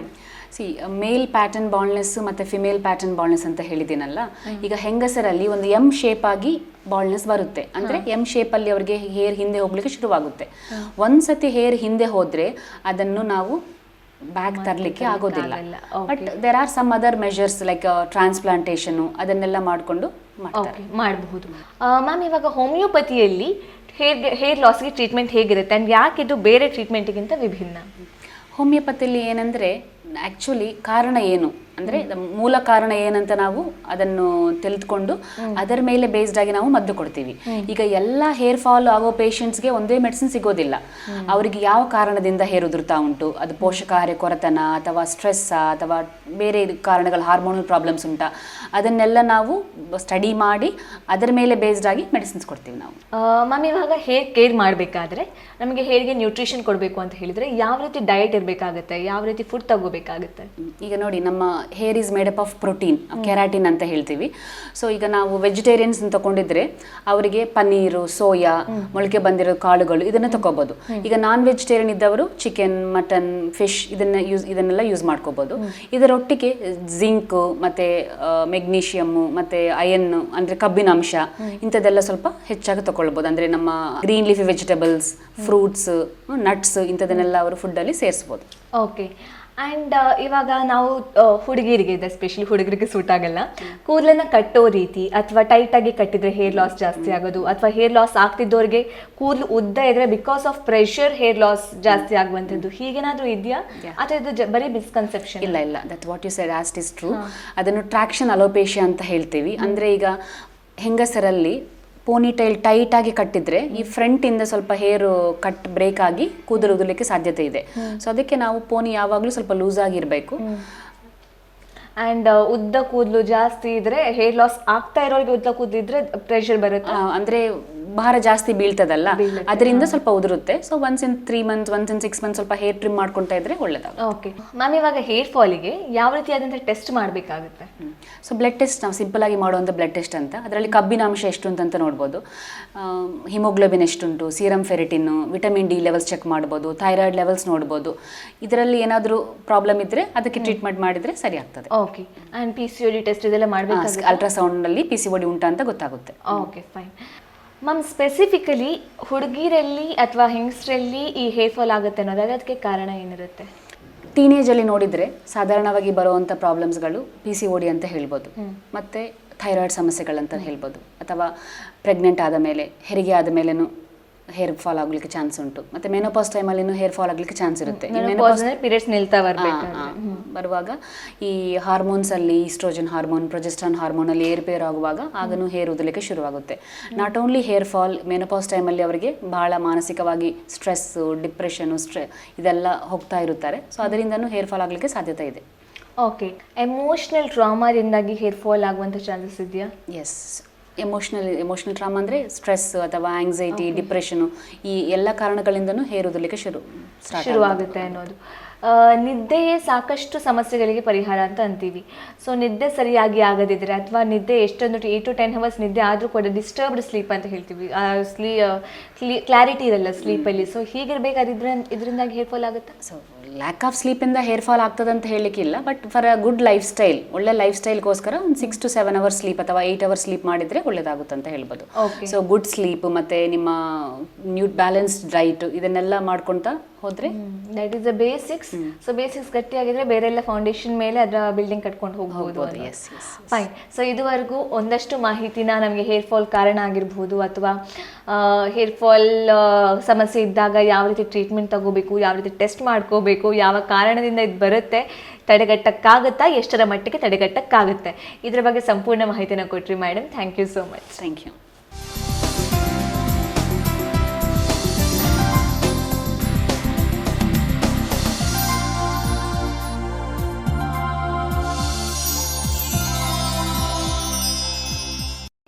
ಮೇಲ್ ಪ್ಯಾಟರ್ನ್ ಬಾಲ್ನೆಸ್ ಮತ್ತೆ ಫಿಮೇಲ್ ಪ್ಯಾಟರ್ನ್ ಬಾಲ್ನೆಸ್ ಅಂತ ಹೇಳಿದ್ದೀನಲ್ಲ, ಈಗ ಹೆಂಗಸರಲ್ಲಿ ಒಂದು ಎಂ ಶೇಪ್ ಆಗಿ ಬಾಲ್ನೆಸ್ ಬರುತ್ತೆ. ಅಂದ್ರೆ ಎಂ ಶೇಪ್ ಅಲ್ಲಿ ಅವರಿಗೆ ಹೇರ್ ಹಿಂದೆ ಹೋಗ್ಲಿಕ್ಕೆ ಶುರುವಾಗುತ್ತೆ. ಒಂದ್ಸತಿ ಹೇರ್ ಹಿಂದೆ ಹೋದ್ರೆ ಅದನ್ನು ನಾವು ಬ್ಯಾಕ್ ತರಲಿಕ್ಕೆ ಆಗೋದಿಲ್ಲ. But there are some other measures like transplantation, ಅದನ್ನೆಲ್ಲ ಮಾಡಿಕೊಂಡು ಮಾಡಬಹುದು. ಮ್ಯಾಮ್, ಇವಾಗ ಹೋಮಿಯೋಪತಿಯಲ್ಲಿ ಹೇರ್ ಲಾಸ್ಗೆ ಟ್ರೀಟ್ಮೆಂಟ್ ಹೇಗಿರುತ್ತೆ ಅಂಡ್ ಯಾಕೆ ಇದು ಬೇರೆ ಟ್ರೀಟ್ಮೆಂಟ್ಗಿಂತ ವಿಭಿನ್ನ? ಹೋಮಿಯೋಪತಿಯಲ್ಲಿ ಏನಂದ್ರೆ ಆಕ್ಚುಲಿ ಕಾರಣ ಏನು ಅಂದರೆ ಮೂಲ ಕಾರಣ ಏನಂತ ನಾವು ಅದನ್ನು ತಿಳಿದುಕೊಂಡು ಅದರ ಮೇಲೆ ಬೇಸ್ಡ್ ಆಗಿ ನಾವು ಮದ್ದು ಕೊಡ್ತೀವಿ. ಈಗ ಎಲ್ಲ ಹೇರ್ ಫಾಲ್ ಆಗೋ ಪೇಷಂಟ್ಸ್ಗೆ ಒಂದೇ ಮೆಡಿಸಿನ್ ಸಿಗೋದಿಲ್ಲ. ಅವರಿಗೆ ಯಾವ ಕಾರಣದಿಂದ ಹೇರ್ ಉದುರ್ತಾ ಉಂಟು, ಅದು ಪೋಷಕಾಹಾರ ಕೊರತನ ಅಥವಾ ಸ್ಟ್ರೆಸ್ಸಾ ಅಥವಾ ಬೇರೆ ಕಾರಣಗಳು, ಹಾರ್ಮೋನಲ್ ಪ್ರಾಬ್ಲಮ್ಸ್ ಉಂಟಾ, ಅದನ್ನೆಲ್ಲ ನಾವು ಸ್ಟಡಿ ಮಾಡಿ ಅದರ ಮೇಲೆ ಬೇಸ್ಡ್ ಆಗಿ ಮೆಡಿಸಿನ್ಸ್ ಕೊಡ್ತೀವಿ ನಾವು. ಮ್ಯಾಮ್, ಇವಾಗ ಹೇರ್ ಕೇರ್ ಮಾಡಬೇಕಾದ್ರೆ ನಮಗೆ ಹೇರ್ಗೆ ನ್ಯೂಟ್ರಿಷನ್ ಕೊಡಬೇಕು ಅಂತ ಹೇಳಿದ್ರೆ ಯಾವ ರೀತಿ ಡಯಟ್ ಇರಬೇಕಾಗುತ್ತೆ, ಯಾವ ರೀತಿ ಫುಡ್ ತಗೋಬೇಕಾಗುತ್ತೆ? ಈಗ ನೋಡಿ, ನಮ್ಮ hair is made up of protein, keratin ಅಂತ ಹೇಳ್ತೀವಿ. ಸೊ ಈಗ ನಾವು ವೆಜಿಟೇರಿಯನ್ಸ್ ತಗೊಂಡಿದ್ರೆ ಅವರಿಗೆ ಪನ್ನೀರು, ಸೋಯಾ, ಮೊಳಕೆ ಬಂದಿರೋ ಕಾಳುಗಳು ಇದನ್ನ ತಗೋಬಹುದು. ಈಗ ನಾನ್ ವೆಜಿಟೇರಿಯನ್ ಇದ್ದವರು ಚಿಕನ್, ಮಟನ್, ಫಿಶ್ ಇದನ್ನೆಲ್ಲ ಯೂಸ್ ಮಾಡ್ಕೋಬಹುದು. ಇದರೊಟ್ಟಿಗೆ ಜಿಂಕ್ ಮತ್ತೆ ಮೆಗ್ನೀಷಿಯಮ್ ಮತ್ತೆ ಅಯನ್ ಅಂದ್ರೆ ಕಬ್ಬಿನ ಅಂಶ ಇಂಥದ್ದೆಲ್ಲ ಸ್ವಲ್ಪ ಹೆಚ್ಚಾಗಿ ತಗೊಳ್ಬಹುದು. ಅಂದ್ರೆ ನಮ್ಮ green leafy vegetables, fruits, nuts ಇಂಥದನ್ನೆಲ್ಲ ಅವರು ಫುಡ್ಡಲ್ಲಿ ಸೇರಿಸ್ಬೋದು. ಓಕೆ. ಆ್ಯಂಡ್ ಇವಾಗ ನಾವು ಹುಡುಗಿರಿಗೆ ಇದೆ, ಎಸ್ಪೆಷಲಿ ಹುಡುಗರಿಗೆ ಸೂಟ್ ಆಗಲ್ಲ, ಕೂದಲನ್ನ ಕಟ್ಟೋ ರೀತಿ ಅಥವಾ ಟೈಟಾಗಿ ಕಟ್ಟಿದ್ರೆ ಹೇರ್ ಲಾಸ್ ಜಾಸ್ತಿ ಆಗೋದು, ಅಥವಾ ಹೇರ್ ಲಾಸ್ ಆಗ್ತಿದ್ದವ್ರಿಗೆ ಕೂದಲು ಉದ್ದ ಇದ್ರೆ because of pressure hair loss ಜಾಸ್ತಿ ಆಗುವಂಥದ್ದು, ಹೀಗೇನಾದ್ರೂ ಇದೆಯಾ ಅಥವಾ ಇದು ಬರೀ ಮಿಸ್ಕನ್ಸೆಪ್ಷನ್? ಇಲ್ಲ, that what you said just is true. ಅದನ್ನು ಟ್ರಾಕ್ಷನ್ ಅಲೋಪೇಶಿಯಾ ಅಂತ ಹೇಳ್ತೀವಿ. ಅಂದರೆ ಈಗ ಹೆಂಗಸರಲ್ಲಿ ಪೋನಿಟೈಲ್ ಟೈಟ್ ಆಗಿ ಕಟ್ಟಿದ್ರೆ ಈ ಫ್ರಂಟ್ ಇಂದ ಸ್ವಲ್ಪ ಹೇರ್ ಕಟ್ ಬ್ರೇಕ್ ಆಗಿ ಕೂದಲು ಉದುರ್ಲಿಕ್ಕೆ ಸಾಧ್ಯತೆ ಇದೆ. ಸೊ ಅದಕ್ಕೆ ನಾವು ಪೋನಿ ಯಾವಾಗಲೂ ಸ್ವಲ್ಪ ಲೂಸ್ ಆಗಿರಬೇಕು. ಅಂಡ್ ಉದ್ದ ಕೂದಲು ಜಾಸ್ತಿ ಇದ್ರೆ ಹೇರ್ ಲಾಸ್ ಆಗ್ತಾ ಇರೋರಿಗೆ ಉದ್ದ ಕೂದಲಿದ್ರೆ ಪ್ರೆಷರ್ ಬರುತ್ತೆ, ಅಂದ್ರೆ ಭಾರ ಜಾಸ್ತಿ ಬೀಳ್ತದಲ್ಲ, ಅದರಿಂದ ಸ್ವಲ್ಪ ಉದುರುತ್ತೆ. So once in 3 months, once in 6 months ಸ್ವಲ್ಪ ಹೇರ್ ಟ್ರಿಮ್ ಮಾಡ್ಕೊಂತ ಇದ್ರೆ ಒಳ್ಳೇದಾಗುತ್ತೆ. ಓಕೆ ಮ್ಯಾಮ್, ಇವಾಗ ಹೇರ್ ಫಾಲಿಗೆ ಯಾವ ರೀತಿಯಾದಂಥ ಟೆಸ್ಟ್ ಮಾಡಬೇಕಾಗುತ್ತೆ? ಸೊ ಬ್ಲಡ್ ಟೆಸ್ಟ್ ನಾವು ಸಿಂಪಲ್ ಆಗಿ ಮಾಡುವಂಥ ಬ್ಲಡ್ ಟೆಸ್ಟ್ ಅಂತ, ಅದರಲ್ಲಿ ಕಬ್ಬಿನ ಅಂಶ ಎಷ್ಟು ಅಂತ ನೋಡ್ಬೋದು, ಹಿಮೋಗ್ಲೋಬಿನ್ ಎಷ್ಟುಂಟು, serum ferritin, vitamin D levels check ಮಾಡ್ಬೋದು, ಥೈರಾಯ್ಡ್ ಲೆವೆಲ್ಸ್ ನೋಡ್ಬೋದು. ಇದರಲ್ಲಿ ಏನಾದರೂ ಪ್ರಾಬ್ಲಮ್ ಇದ್ರೆ ಅದಕ್ಕೆ ಟ್ರೀಟ್ಮೆಂಟ್ ಮಾಡಿದ್ರೆ ಸರಿ ಆಗ್ತದೆ. ಓಕೆ. ಆ್ಯಂಡ್ PCOD ಟೆಸ್ಟ್ ಇದೆಲ್ಲ ಮಾಡಬೇಕಾಗುತ್ತೆ? ಅಲ್ಟ್ರಾಸೌಂಡಲ್ಲಿ PCOD ಉಂಟಾ ಅಂತ ಗೊತ್ತಾಗುತ್ತೆ. Okay, fine. ಮ್ಯಾಮ್, ಸ್ಪೆಸಿಫಿಕಲಿ ಹುಡುಗಿರಲ್ಲಿ ಅಥವಾ ಹೆಂಗಸರಲ್ಲಿ ಈ ಹೇರ್ ಫಾಲ್ ಆಗುತ್ತೆ ಅನ್ನೋದಾದ್ರೆ ಅದಕ್ಕೆ ಕಾರಣ ಏನಿರುತ್ತೆ? ಟೀನೇಜಲ್ಲಿ ನೋಡಿದರೆ ಸಾಧಾರಣವಾಗಿ ಬರುವಂಥ ಪ್ರಾಬ್ಲಮ್ಸ್ಗಳು PCOD ಅಂತ ಹೇಳ್ಬೋದು, ಮತ್ತು ಥೈರಾಯ್ಡ್ ಸಮಸ್ಯೆಗಳಂತ ಹೇಳ್ಬೋದು, ಅಥವಾ ಪ್ರೆಗ್ನೆಂಟ್ ಆದ ಮೇಲೆ, ಹೆರಿಗೆ ಆದ ಮೇಲೂ ಹೇರ್ ಫಾಲ್ ಆಗಲಿಕ್ಕೆ ಚಾನ್ಸ್ ಉಂಟು. ಮತ್ತು ಮೆನೋಪಾಸ್ ಟೈಮಲ್ಲಿ ಹೇರ್ ಫಾಲ್ ಆಗಲಿಕ್ಕೆ ಚಾನ್ಸ್ ಇರುತ್ತೆ. ಪೀರಿಯಡ್ಸ್ ನಿಲ್ತಾ ಬರುವಾಗ ಈ ಹಾರ್ಮೋನ್ಸಲ್ಲಿ ಈಸ್ಟ್ರೋಜನ್ ಹಾರ್ಮೋನ್, ಪ್ರೊಜೆಸ್ಟ್ರಾನ್ ಹಾರ್ಮೋನಲ್ಲಿ ಏರ್ಪೇರ್ ಆಗುವಾಗ ಆಗನೂ ಹೇರ್ ಉದಲಿಕ್ಕೆ ಶುರುವಾಗುತ್ತೆ. Not only hair fall, menopause ಟೈಮಲ್ಲಿ ಅವರಿಗೆ ಬಹಳ ಮಾನಸಿಕವಾಗಿ ಸ್ಟ್ರೆಸ್ಸು, ಡಿಪ್ರೆಷನು, ಇದೆಲ್ಲ ಹೋಗ್ತಾ ಇರುತ್ತಾರೆ. ಸೊ ಅದರಿಂದನೂ ಹೇರ್ ಫಾಲ್ ಆಗಲಿಕ್ಕೆ ಸಾಧ್ಯತೆ ಇದೆ. ಓಕೆ, ಎಮೋಷ್ನಲ್ ಟ್ರಾಮಾದಿಂದಾಗಿ ಹೇರ್ ಫಾಲ್ ಆಗುವಂಥ ಚಾನ್ಸಸ್ ಇದೆಯಾ? ಎಸ್, ಎಮೋಷ್ನಲ್ ಟ್ರಾಮಾ ಅಂದರೆ ಸ್ಟ್ರೆಸ್ ಅಥವಾ ಆಂಗ್ಸೈಟಿ, ಡಿಪ್ರೆಷನು, ಈ ಎಲ್ಲ ಕಾರಣಗಳಿಂದನೂ ಹೇರ್ ಉದಲಿಕ್ಕೆ ಶುರುವಾಗುತ್ತೆ ಅನ್ನೋದು. ನಿದ್ದೆಯೇ ಸಾಕಷ್ಟು ಸಮಸ್ಯೆಗಳಿಗೆ ಪರಿಹಾರ ಅಂತ ಅಂತೀವಿ. ಸೊ ನಿದ್ದೆ ಸರಿಯಾಗಿ ಆಗದಿದ್ರೆ ಅಥವಾ ನಿದ್ದೆ ಎಷ್ಟೊಂದು 8 to 10 hours ನಿದ್ದೆ ಆದರೂ ಕೂಡ ಡಿಸ್ಟರ್ಬ್ಡ್ ಸ್ಲೀಪ್ ಅಂತ ಹೇಳ್ತೀವಿ, ಕ್ಲಾರಿಟಿ ಇರಲ್ಲ ಸ್ಲೀಪಲ್ಲಿ. ಸೊ ಹೀಗಿರ್ಬೇಕಾದ್ರೆ ಇದರಿಂದಾಗಿ ಹೇರ್ ಫಾಲ್ ಆಗುತ್ತಾ? ಸೊ ಲ್ಯಾಕ್ ಆಫ್ ಸ್ಲೀಪಿಂದ ಹೇರ್ ಫಾಲ್ ಆಗ್ತದಂತ ಹೇಳಲಿಕ್ಕಿಲ್ಲ, but for a good lifestyle, ಒಳ್ಳೆ ಲೈಫ್ ಸ್ಟೈಲ್ಗೋಸ್ಕರ ಒಂದು 6 to 7 hours ಸ್ಲೀಪ್ ಅಥವಾ 8 hours ಸ್ಲೀಪ್ ಮಾಡಿದರೆ ಒಳ್ಳೇದಾಗುತ್ತೆ ಅಂತ ಹೇಳ್ಬೋದು. ಸೊ ಗುಡ್ ಸ್ಲೀಪ್ ಮತ್ತು ನಿಮ್ಮ ಬ್ಯಾಲೆನ್ಸ್ಡ್ ಡೈಟ್ ಇದನ್ನೆಲ್ಲ ಮಾಡ್ಕೊಳ್ತಾ ಹೋದರೆ that is the basics. So basics ಗಟ್ಟಿಯಾಗಿದ್ರೆ ಬೇರೆ ಎಲ್ಲ ಫೌಂಡೇಶನ್ ಮೇಲೆ ಅದರ ಬಿಲ್ಡಿಂಗ್ ಕಟ್ಕೊಂಡು ಹೋಗ್ಬೋದು. ಫೈನ್. ಸೊ ಇದುವರೆಗೂ ಒಂದಷ್ಟು ಮಾಹಿತಿನ ನಮಗೆ ಹೇರ್ ಫಾಲ್ ಕಾರಣ ಆಗಿರ್ಬೋದು ಅಥವಾ ಹೇರ್ ಫಾಲ್ ಸಮಸ್ಯೆ ಇದ್ದಾಗ ಯಾವ ರೀತಿ ಟ್ರೀಟ್ಮೆಂಟ್ ತಗೋಬೇಕು, ಯಾವ ರೀತಿ ಟೆಸ್ಟ್ ಮಾಡ್ಕೋಬೇಕು, ಯಾವ ಕಾರಣದಿಂದ ಇದು ಬರುತ್ತೆ, ತಡೆಗಟ್ಟಕ್ಕಾಗುತ್ತಾ, ಎಷ್ಟರ ಮಟ್ಟಿಗೆ ತಡೆಗಟ್ಟಕ್ಕಾಗುತ್ತೆ, ಇದರ ಬಗ್ಗೆ ಸಂಪೂರ್ಣ ಮಾಹಿತಿನ ಕೊಟ್ರಿ madam. Thank you so much. Thank you.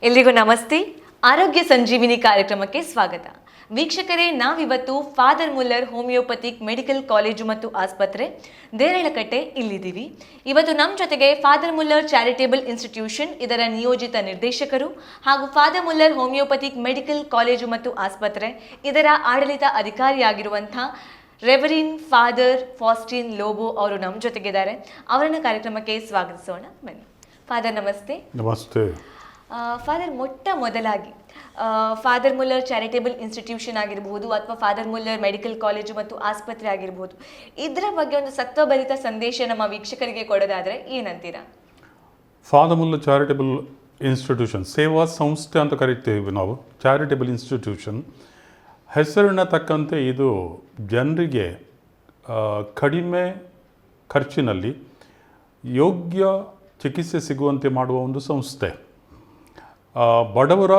ಎಲ್ರಿಗೂ ನಮಸ್ತೆ. ಆರೋಗ್ಯ ಸಂಜೀವಿನಿ ಕಾರ್ಯಕ್ರಮಕ್ಕೆ ಸ್ವಾಗತ. ವೀಕ್ಷಕರೇ, ನಾವಿವತ್ತು Father Muller homeopathic medical college ಮತ್ತು ಆಸ್ಪತ್ರೆ ದೇರಳಕಟ್ಟೆ ಇಲ್ಲಿದ್ದೀವಿ. ಇವತ್ತು ನಮ್ಮ ಜೊತೆಗೆ ಫಾದರ್ ಮುಲ್ಲರ್ ಚಾರಿಟೇಬಲ್ ಇನ್ಸ್ಟಿಟ್ಯೂಷನ್ ಇದರ ನಿಯೋಜಿತ ನಿರ್ದೇಶಕರು ಹಾಗೂ father Muller homeopathic medical college ಮತ್ತು ಆಸ್ಪತ್ರೆ ಇದರ ಆಡಳಿತ ಅಧಿಕಾರಿಯಾಗಿರುವಂಥ ರೆವರಿನ್ ಫಾದರ್ ಫಾಸ್ಟಿನ್ ಲೋಬೋ ಅವರು ನಮ್ಮ ಜೊತೆಗಿದ್ದಾರೆ. ಅವರನ್ನು ಕಾರ್ಯಕ್ರಮಕ್ಕೆ ಸ್ವಾಗತಿಸೋಣ. ಬನ್ನಿ ಫಾದರ್. ನಮಸ್ತೆ. ನಮಸ್ತೆ ಫಾದರ್, ಮೊಟ್ಟ ಮೊದಲಾಗಿ ಫಾದರ್ ಮುಲ್ಲರ್ ಚಾರಿಟೇಬಲ್ ಇನ್ಸ್ಟಿಟ್ಯೂಷನ್ ಆಗಿರಬಹುದು ಅಥವಾ ಫಾದರ್ ಮುಲ್ಲರ್ ಮೆಡಿಕಲ್ ಕಾಲೇಜು ಮತ್ತು ಆಸ್ಪತ್ರೆ ಆಗಿರಬಹುದು, ಇದರ ಬಗ್ಗೆ ಒಂದು ಸತ್ವಭರಿತ ಸಂದೇಶ ನಮ್ಮ ವೀಕ್ಷಕರಿಗೆ ಕೊಡೋದಾದರೆ ಏನಂತೀರಾ? ಫಾದರ್ ಮುಲ್ಲರ್ ಚಾರಿಟೇಬಲ್ ಇನ್ಸ್ಟಿಟ್ಯೂಷನ್, ಸೇವಾ ಸಂಸ್ಥೆ ಅಂತ ಕರಿತೇವೆ ನಾವು. ಚಾರಿಟೇಬಲ್ ಇನ್ಸ್ಟಿಟ್ಯೂಷನ್ ಹೆಸರಿನ ತಕ್ಕಂತೆ ಇದು ಜನರಿಗೆ ಕಡಿಮೆ ಖರ್ಚಿನಲ್ಲಿ ಯೋಗ್ಯ ಚಿಕಿತ್ಸೆ ಸಿಗುವಂತೆ ಮಾಡುವ ಒಂದು ಸಂಸ್ಥೆ. ಬಡವರ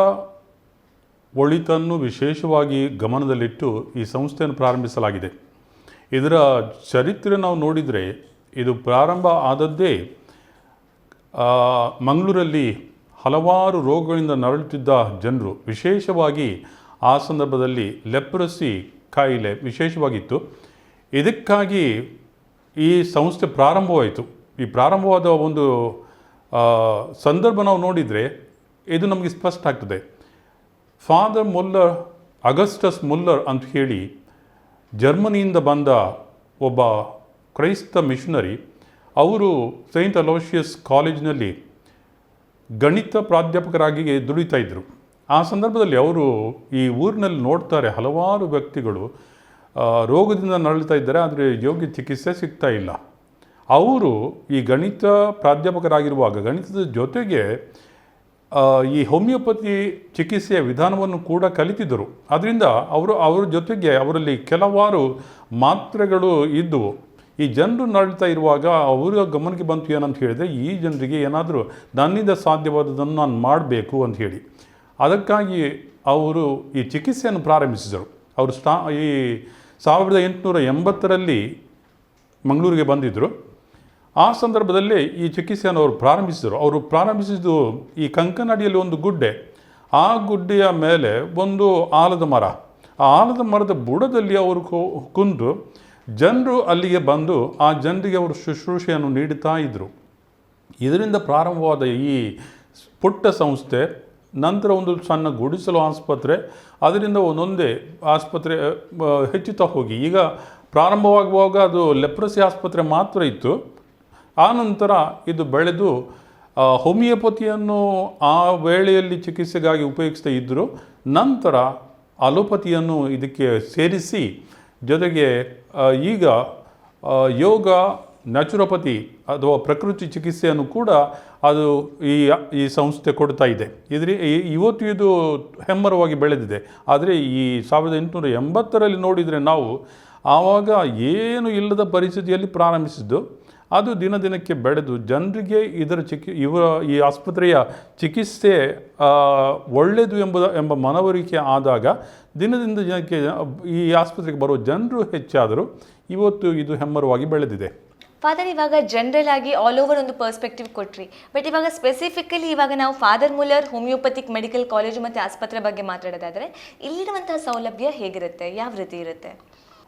ಒಳಿತನ್ನು ವಿಶೇಷವಾಗಿ ಗಮನದಲ್ಲಿಟ್ಟು ಈ ಸಂಸ್ಥೆಯನ್ನು ಪ್ರಾರಂಭಿಸಲಾಗಿದೆ. ಇದರ ಚರಿತ್ರೆ ನಾವು ನೋಡಿದರೆ ಇದು ಪ್ರಾರಂಭ ಆದದ್ದೇ ಮಂಗಳೂರಲ್ಲಿ ಹಲವಾರು ರೋಗಗಳಿಂದ ನರಳುತ್ತಿದ್ದ ಜನರು, ವಿಶೇಷವಾಗಿ ಆ ಸಂದರ್ಭದಲ್ಲಿ ಲೆಪ್ರಸಿ ಕಾಯಿಲೆ ವಿಶೇಷವಾಗಿತ್ತು. ಇದಕ್ಕಾಗಿ ಈ ಸಂಸ್ಥೆ ಪ್ರಾರಂಭವಾಯಿತು. ಈ ಪ್ರಾರಂಭವಾದ ಒಂದು ಸಂದರ್ಭ ನಾವು ನೋಡಿದರೆ ಇದು ನಮಗೆ ಸ್ಪಷ್ಟ ಆಗ್ತದೆ. ಫಾದರ್ ಮುಲ್ಲರ್, ಅಗಸ್ಟಸ್ ಮುಲ್ಲರ್ ಅಂತ ಹೇಳಿ ಜರ್ಮನಿಯಿಂದ ಬಂದ ಒಬ್ಬ ಕ್ರೈಸ್ತ ಮಿಷನರಿ, ಅವರು ಸೈಂಟ್ ಅಲೋಷಿಯಸ್ ಕಾಲೇಜಿನಲ್ಲಿ ಗಣಿತ ಪ್ರಾಧ್ಯಾಪಕರಾಗಿ ದುಡಿತಾ ಇದ್ದರು. ಆ ಸಂದರ್ಭದಲ್ಲಿ ಅವರು ಈ ಊರಿನಲ್ಲಿ ನೋಡ್ತಾರೆ ಹಲವಾರು ವ್ಯಕ್ತಿಗಳು ರೋಗದಿಂದ ನರಳುತ್ತಾ ಇದ್ದಾರೆ, ಆದರೆ ಯೋಗ್ಯ ಚಿಕಿತ್ಸೆ ಸಿಗ್ತಾ ಇಲ್ಲ. ಅವರು ಈ ಗಣಿತ ಪ್ರಾಧ್ಯಾಪಕರಾಗಿರುವಾಗ ಗಣಿತದ ಜೊತೆಗೆ ಈ ಹೋಮಿಯೋಪತಿ ಚಿಕಿತ್ಸೆಯ ವಿಧಾನವನ್ನು ಕೂಡ ಕಲಿತಿದ್ದರು. ಅದರಿಂದ ಅವರ ಜೊತೆಗೆ ಅವರಲ್ಲಿ ಕೆಲವಾರು ಮಾತ್ರೆಗಳು ಇದ್ದವು. ಈ ಜನರು ನರಳುತ್ತಾ ಇರುವಾಗ ಅವರ ಗಮನಕ್ಕೆ ಬಂತು ಏನಂತ ಹೇಳಿದರೆ, ಈ ಜನರಿಗೆ ಏನಾದರೂ ನನ್ನಿಂದ ಸಾಧ್ಯವಾದದನ್ನು ನಾನು ಮಾಡಬೇಕು ಅಂತ ಹೇಳಿ, ಅದಕ್ಕಾಗಿ ಅವರು ಈ ಚಿಕಿತ್ಸೆಯನ್ನು ಪ್ರಾರಂಭಿಸಿದರು. ಅವರು ಈ 1880ರಲ್ಲಿ ಮಂಗಳೂರಿಗೆ ಬಂದಿದ್ದರು. ಆ ಸಂದರ್ಭದಲ್ಲಿ ಈ ಚಿಕಿತ್ಸೆಯನ್ನು ಅವರು ಪ್ರಾರಂಭಿಸಿದರು. ಅವರು ಪ್ರಾರಂಭಿಸಿದ್ದು ಈ ಕಂಕನಾಡಿಯಲ್ಲಿ ಒಂದು ಗುಡ್ಡೆ, ಆ ಗುಡ್ಡೆಯ ಮೇಲೆ ಒಂದು ಆಲದ ಮರ, ಆ ಆಲದ ಮರದ ಬುಡದಲ್ಲಿ ಅವರು ಕುಂದು ಜನರು ಅಲ್ಲಿಗೆ ಬಂದು ಆ ಜನರಿಗೆ ಅವರು ಶುಶ್ರೂಷೆಯನ್ನು ನೀಡುತ್ತಾ ಇದ್ದರು. ಇದರಿಂದ ಪ್ರಾರಂಭವಾದ ಈ ಪುಟ್ಟ ಸಂಸ್ಥೆ ನಂತರ ಒಂದು ಸಣ್ಣ ಗುಡಿಸಲು ಆಸ್ಪತ್ರೆ, ಅದರಿಂದ ಒಂದೊಂದೇ ಆಸ್ಪತ್ರೆ ಹೆಚ್ಚುತ್ತಾ ಹೋಗಿ ಈಗ ಪ್ರಾರಂಭವಾಗುವಾಗ ಅದು ಲೆಪ್ರಸಿ ಆಸ್ಪತ್ರೆ ಮಾತ್ರ ಇತ್ತು. ಆನಂತರ ಇದು ಬೆಳೆದು ಹೋಮಿಯೋಪತಿಯನ್ನು ಆ ವೇಳೆಯಲ್ಲಿ ಚಿಕಿತ್ಸೆಗಾಗಿ ಉಪಯೋಗಿಸ್ತಾ ಇದ್ದರು. ನಂತರ ಅಲೋಪತಿಯನ್ನು ಇದಕ್ಕೆ ಸೇರಿಸಿ ಜೊತೆಗೆ ಈಗ ಯೋಗ, ನ್ಯಾಚುರೋಪತಿ ಅಥವಾ ಪ್ರಕೃತಿ ಚಿಕಿತ್ಸೆಯನ್ನು ಕೂಡ ಅದು ಈ ಸಂಸ್ಥೆ ಕೊಡ್ತಾ ಇದೆ. ಇವತ್ತು ಇದು ಹೆಮ್ಮರವಾಗಿ ಬೆಳೆದಿದೆ. ಆದರೆ ಈ 1880ರಲ್ಲಿ ನೋಡಿದರೆ ನಾವು ಆವಾಗ ಏನು ಇಲ್ಲದ ಪರಿಸ್ಥಿತಿಯಲ್ಲಿ ಪ್ರಾರಂಭಿಸಿದ್ದು, ಅದು ದಿನ ದಿನಕ್ಕೆ ಬೆಳೆದು ಜನರಿಗೆ ಈ ಆಸ್ಪತ್ರೆಯ ಚಿಕಿತ್ಸೆ ಒಳ್ಳೆಯದು ಎಂಬ ಮನವರಿಕೆ ಆದಾಗ ದಿನದಿಂದ ದಿನಕ್ಕೆ ಈ ಆಸ್ಪತ್ರೆಗೆ ಬರುವ ಜನರು ಹೆಚ್ಚಾದರೂ ಇವತ್ತು ಇದು ಹೆಮ್ಮರವಾಗಿ ಬೆಳೆದಿದೆ. ಫಾದರ್, ಇವಾಗ ಜನರಲ್ ಆಗಿ ಆಲ್ ಓವರ್ ಒಂದು ಪರ್ಸ್ಪೆಕ್ಟಿವ್ ಕೊಟ್ರಿ, ಬಟ್ ಇವಾಗ ಸ್ಪೆಸಿಫಿಕಲಿ ಇವಾಗ ನಾವು father Muller homeopathic medical college ಮತ್ತು ಆಸ್ಪತ್ರೆ ಬಗ್ಗೆ ಮಾತಾಡೋದಾದರೆ ಇಲ್ಲಿರುವಂತಹ ಸೌಲಭ್ಯ ಹೇಗಿರುತ್ತೆ, ಯಾವ ರೀತಿ ಇರುತ್ತೆ?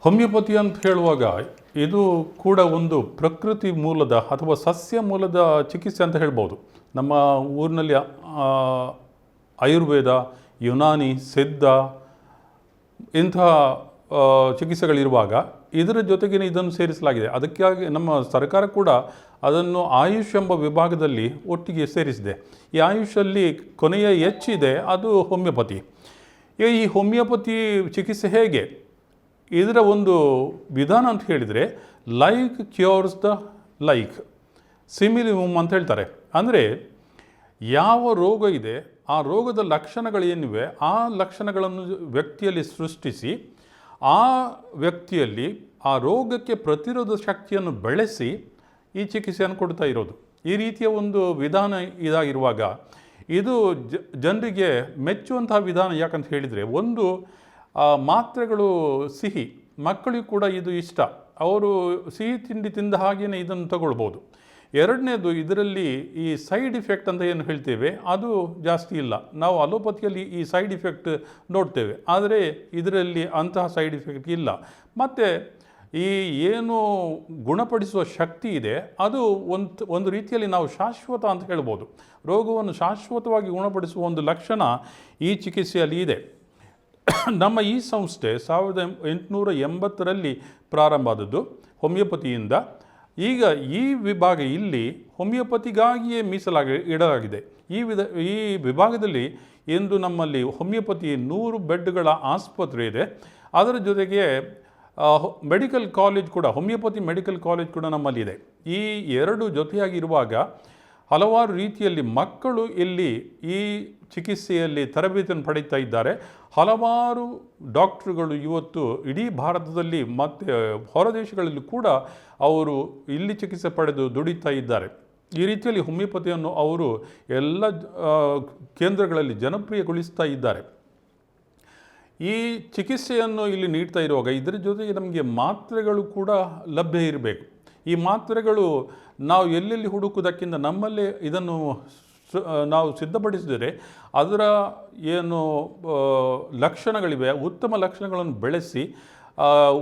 ಹೋಮಿಯೋಪತಿ ಅಂತ ಹೇಳುವಾಗ ಇದು ಕೂಡ ಒಂದು ಪ್ರಕೃತಿ ಮೂಲದ ಅಥವಾ ಸಸ್ಯ ಮೂಲದ ಚಿಕಿತ್ಸೆ ಅಂತ ಹೇಳ್ಬೋದು. ನಮ್ಮ ಊರಿನಲ್ಲಿ ಆಯುರ್ವೇದ, ಯುನಾನಿ, ಸಿದ್ಧ ಇಂಥ ಚಿಕಿತ್ಸೆಗಳಿರುವಾಗ ಇದರ ಜೊತೆಗೇ ಇದನ್ನು ಸೇರಿಸಲಾಗಿದೆ. ಅದಕ್ಕಾಗಿ ನಮ್ಮ ಸರ್ಕಾರ ಕೂಡ ಅದನ್ನು ಆಯುಷ್ ಎಂಬ ವಿಭಾಗದಲ್ಲಿ ಒಟ್ಟಿಗೆ ಸೇರಿಸಿದೆ. ಈ ಆಯುಷಲ್ಲಿ ಕೊನೆಯ ಹೆಚ್ಚಿದೆ ಅದು ಹೋಮಿಯೋಪತಿ. ಈಗ ಈ ಹೋಮಿಯೋಪತಿ ಚಿಕಿತ್ಸೆ ಹೇಗೆ, ಇದರ ಒಂದು ವಿಧಾನ ಅಂತ ಹೇಳಿದರೆ ಲೈಕ್ ಕ್ಯೂರ್ಸ್ ದ ಲೈಕ್, ಸಿಮಿಲಿಮುಮ್ ಅಂತ ಹೇಳ್ತಾರೆ. ಅಂದರೆ ಯಾವ ರೋಗ ಇದೆ ಆ ರೋಗದ ಲಕ್ಷಣಗಳೇನಿವೆ ಆ ಲಕ್ಷಣಗಳನ್ನು ವ್ಯಕ್ತಿಯಲ್ಲಿ ಸೃಷ್ಟಿಸಿ ಆ ವ್ಯಕ್ತಿಯಲ್ಲಿ ಆ ರೋಗಕ್ಕೆ ಪ್ರತಿರೋಧ ಶಕ್ತಿಯನ್ನು ಬೆಳೆಸಿ ಈ ಚಿಕಿತ್ಸೆಯನ್ನು ಕೊಡ್ತಾ ಇರೋದು. ಈ ರೀತಿಯ ಒಂದು ವಿಧಾನ ಇದಾಗಿರುವಾಗ ಇದು ಜನರಿಗೆ ಮೆಚ್ಚುವಂತಹ ವಿಧಾನ. ಯಾಕಂತ ಹೇಳಿದರೆ, ಒಂದು ಮಾತ್ರೆಗಳು ಸಿಹಿ, ಮಕ್ಕಳಿಗೂ ಕೂಡ ಇದು ಇಷ್ಟ, ಅವರು ಸಿಹಿ ತಿಂಡಿ ತಿಂದ ಹಾಗೆಯೇ ಇದನ್ನು ತಗೊಳ್ಬೋದು. ಎರಡನೇದು, ಇದರಲ್ಲಿ ಈ ಸೈಡ್ ಇಫೆಕ್ಟ್ ಅಂತ ಏನು ಹೇಳ್ತೇವೆ ಅದು ಜಾಸ್ತಿ ಇಲ್ಲ. ನಾವು ಅಲೋಪತಿಯಲ್ಲಿ ಈ ಸೈಡ್ ಇಫೆಕ್ಟ್ ನೋಡ್ತೇವೆ, ಆದರೆ ಇದರಲ್ಲಿ ಅಂತಹ ಸೈಡ್ ಇಫೆಕ್ಟ್ ಇಲ್ಲ. ಮತ್ತು ಈ ಏನು ಗುಣಪಡಿಸುವ ಶಕ್ತಿ ಇದೆ ಅದು ಒಂದು ರೀತಿಯಲ್ಲಿ ನಾವು ಶಾಶ್ವತ ಅಂತ ಹೇಳ್ಬೋದು. ರೋಗವನ್ನು ಶಾಶ್ವತವಾಗಿ ಗುಣಪಡಿಸುವ ಒಂದು ಲಕ್ಷಣ ಈ ಚಿಕಿತ್ಸೆಯಲ್ಲಿ ಇದೆ. ನಮ್ಮ ಈ ಸಂಸ್ಥೆ 1880ರಲ್ಲಿ ಪ್ರಾರಂಭ ಆದದ್ದು ಹೋಮಿಯೋಪತಿಯಿಂದ. ಈಗ ಈ ವಿಭಾಗ ಇಲ್ಲಿ ಹೋಮಿಯೋಪತಿಗಾಗಿಯೇ ಇಡಲಾಗಿದೆ. ಈ ವಿಭಾಗದಲ್ಲಿ ಇಂದು ನಮ್ಮಲ್ಲಿ ಹೋಮಿಯೋಪತಿ 100 ಬೆಡ್ಗಳ ಆಸ್ಪತ್ರೆ ಇದೆ. ಅದರ ಜೊತೆಗೆ ಮೆಡಿಕಲ್ ಕಾಲೇಜ್ ಕೂಡ, ಹೋಮಿಯೋಪತಿ ಮೆಡಿಕಲ್ ಕಾಲೇಜ್ ಕೂಡ ನಮ್ಮಲ್ಲಿದೆ. ಈ ಎರಡು ಜೊತೆಯಾಗಿರುವಾಗ ಹಲವಾರು ರೀತಿಯಲ್ಲಿ ಮಕ್ಕಳು ಇಲ್ಲಿ ಈ ಚಿಕಿತ್ಸೆಯಲ್ಲಿ ತರಬೇತಿಯನ್ನು ಪಡೀತಾ ಇದ್ದಾರೆ. ಹಲವಾರು ಡಾಕ್ಟ್ರುಗಳು ಇವತ್ತು ಇಡೀ ಭಾರತದಲ್ಲಿ ಮತ್ತು ಹೊರದೇಶಗಳಲ್ಲಿ ಕೂಡ ಅವರು ಇಲ್ಲಿ ಚಿಕಿತ್ಸೆ ಪಡೆದು ದುಡಿತಾ ಇದ್ದಾರೆ. ಈ ರೀತಿಯಲ್ಲಿ ಹೋಮಿಯೋಪತಿಯನ್ನು ಅವರು ಎಲ್ಲ ಕೇಂದ್ರಗಳಲ್ಲಿ ಜನಪ್ರಿಯಗೊಳಿಸ್ತಾ ಇದ್ದಾರೆ. ಈ ಚಿಕಿತ್ಸೆಯನ್ನು ಇಲ್ಲಿ ನೀಡ್ತಾ ಇರುವಾಗ ಇದರ ಜೊತೆಗೆ ನಮಗೆ ಮಾತ್ರೆಗಳು ಕೂಡ ಲಭ್ಯ ಇರಬೇಕು. ಈ ಮಾತ್ರೆಗಳು ನಾವು ಎಲ್ಲೆಲ್ಲಿ ಹುಡುಕುವುದಕ್ಕಿಂತ ನಮ್ಮಲ್ಲೇ ಇದನ್ನು ನಾವು ಸಿದ್ಧಪಡಿಸಿದರೆ ಅದರ ಏನು ಲಕ್ಷಣಗಳಿವೆ ಉತ್ತಮ ಲಕ್ಷಣಗಳನ್ನು ಬೆಳೆಸಿ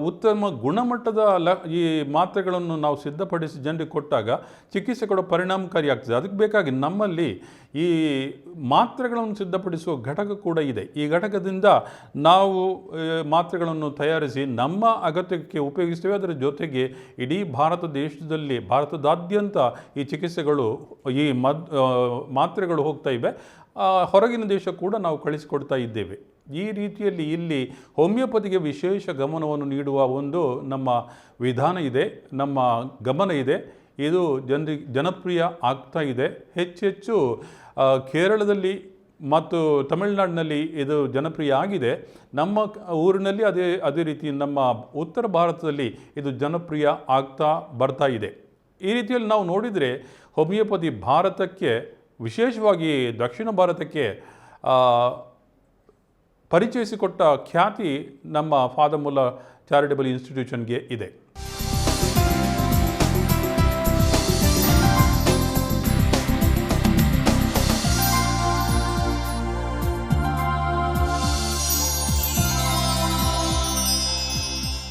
ಉತ್ತಮ ಗುಣಮಟ್ಟದ ಈ ಮಾತ್ರೆಗಳನ್ನು ನಾವು ಸಿದ್ಧಪಡಿಸಿ ಜನರಿಗೆ ಕೊಟ್ಟಾಗ ಚಿಕಿತ್ಸೆ ಕೂಡ ಪರಿಣಾಮಕಾರಿಯಾಗ್ತದೆ. ಅದಕ್ಕೆ ಬೇಕಾಗಿ ನಮ್ಮಲ್ಲಿ ಈ ಮಾತ್ರೆಗಳನ್ನು ಸಿದ್ಧಪಡಿಸುವ ಘಟಕ ಕೂಡ ಇದೆ. ಈ ಘಟಕದಿಂದ ನಾವು ಮಾತ್ರೆಗಳನ್ನು ತಯಾರಿಸಿ ನಮ್ಮ ಅಗತ್ಯಕ್ಕೆ ಉಪಯೋಗಿಸ್ತೇವೆ. ಅದರ ಜೊತೆಗೆ ಇಡೀ ಭಾರತದಾದ್ಯಂತ ಈ ಚಿಕಿತ್ಸೆಗಳು ಈ ಮಾತ್ರೆಗಳು ಹೋಗ್ತಾ ಇವೆ. ಹೊರಗಿನ ದೇಶ ಕೂಡ ನಾವು ಕಳಿಸಿಕೊಡ್ತಾ ಇದ್ದೇವೆ. ಈ ರೀತಿಯಲ್ಲಿ ಇಲ್ಲಿ ಹೋಮಿಯೋಪತಿಗೆ ವಿಶೇಷ ಗಮನವನ್ನು ನೀಡುವ ಒಂದು ನಮ್ಮ ವಿಧಾನ ಇದೆ, ನಮ್ಮ ಗಮನ ಇದೆ. ಇದು ಜನಪ್ರಿಯ ಆಗ್ತಾ ಇದೆ. ಹೆಚ್ಚೆಚ್ಚು ಕೇರಳದಲ್ಲಿ ಮತ್ತು ತಮಿಳುನಾಡಿನಲ್ಲಿ ಇದು ಜನಪ್ರಿಯ ಆಗಿದೆ. ನಮ್ಮ ಊರಿನಲ್ಲಿ ಅದೇ ರೀತಿ ನಮ್ಮ ಉತ್ತರ ಭಾರತದಲ್ಲಿ ಇದು ಜನಪ್ರಿಯ ಆಗ್ತಾ ಬರ್ತಾ ಇದೆ. ಈ ರೀತಿಯಲ್ಲಿ ನಾವು ನೋಡಿದರೆ ಹೋಮಿಯೋಪತಿ ಭಾರತಕ್ಕೆ, ವಿಶೇಷವಾಗಿ ದಕ್ಷಿಣ ಭಾರತಕ್ಕೆ ಪರಿಚಯಿಸಿಕೊಟ್ಟ ಖ್ಯಾತಿ ನಮ್ಮ ಫಾದರ್ ಮುಲ್ಲರ್ ಚಾರಿಟಬಲ್ ಇನ್ಸ್ಟಿಟ್ಯೂಷನ್ಗೆ ಇದೆ.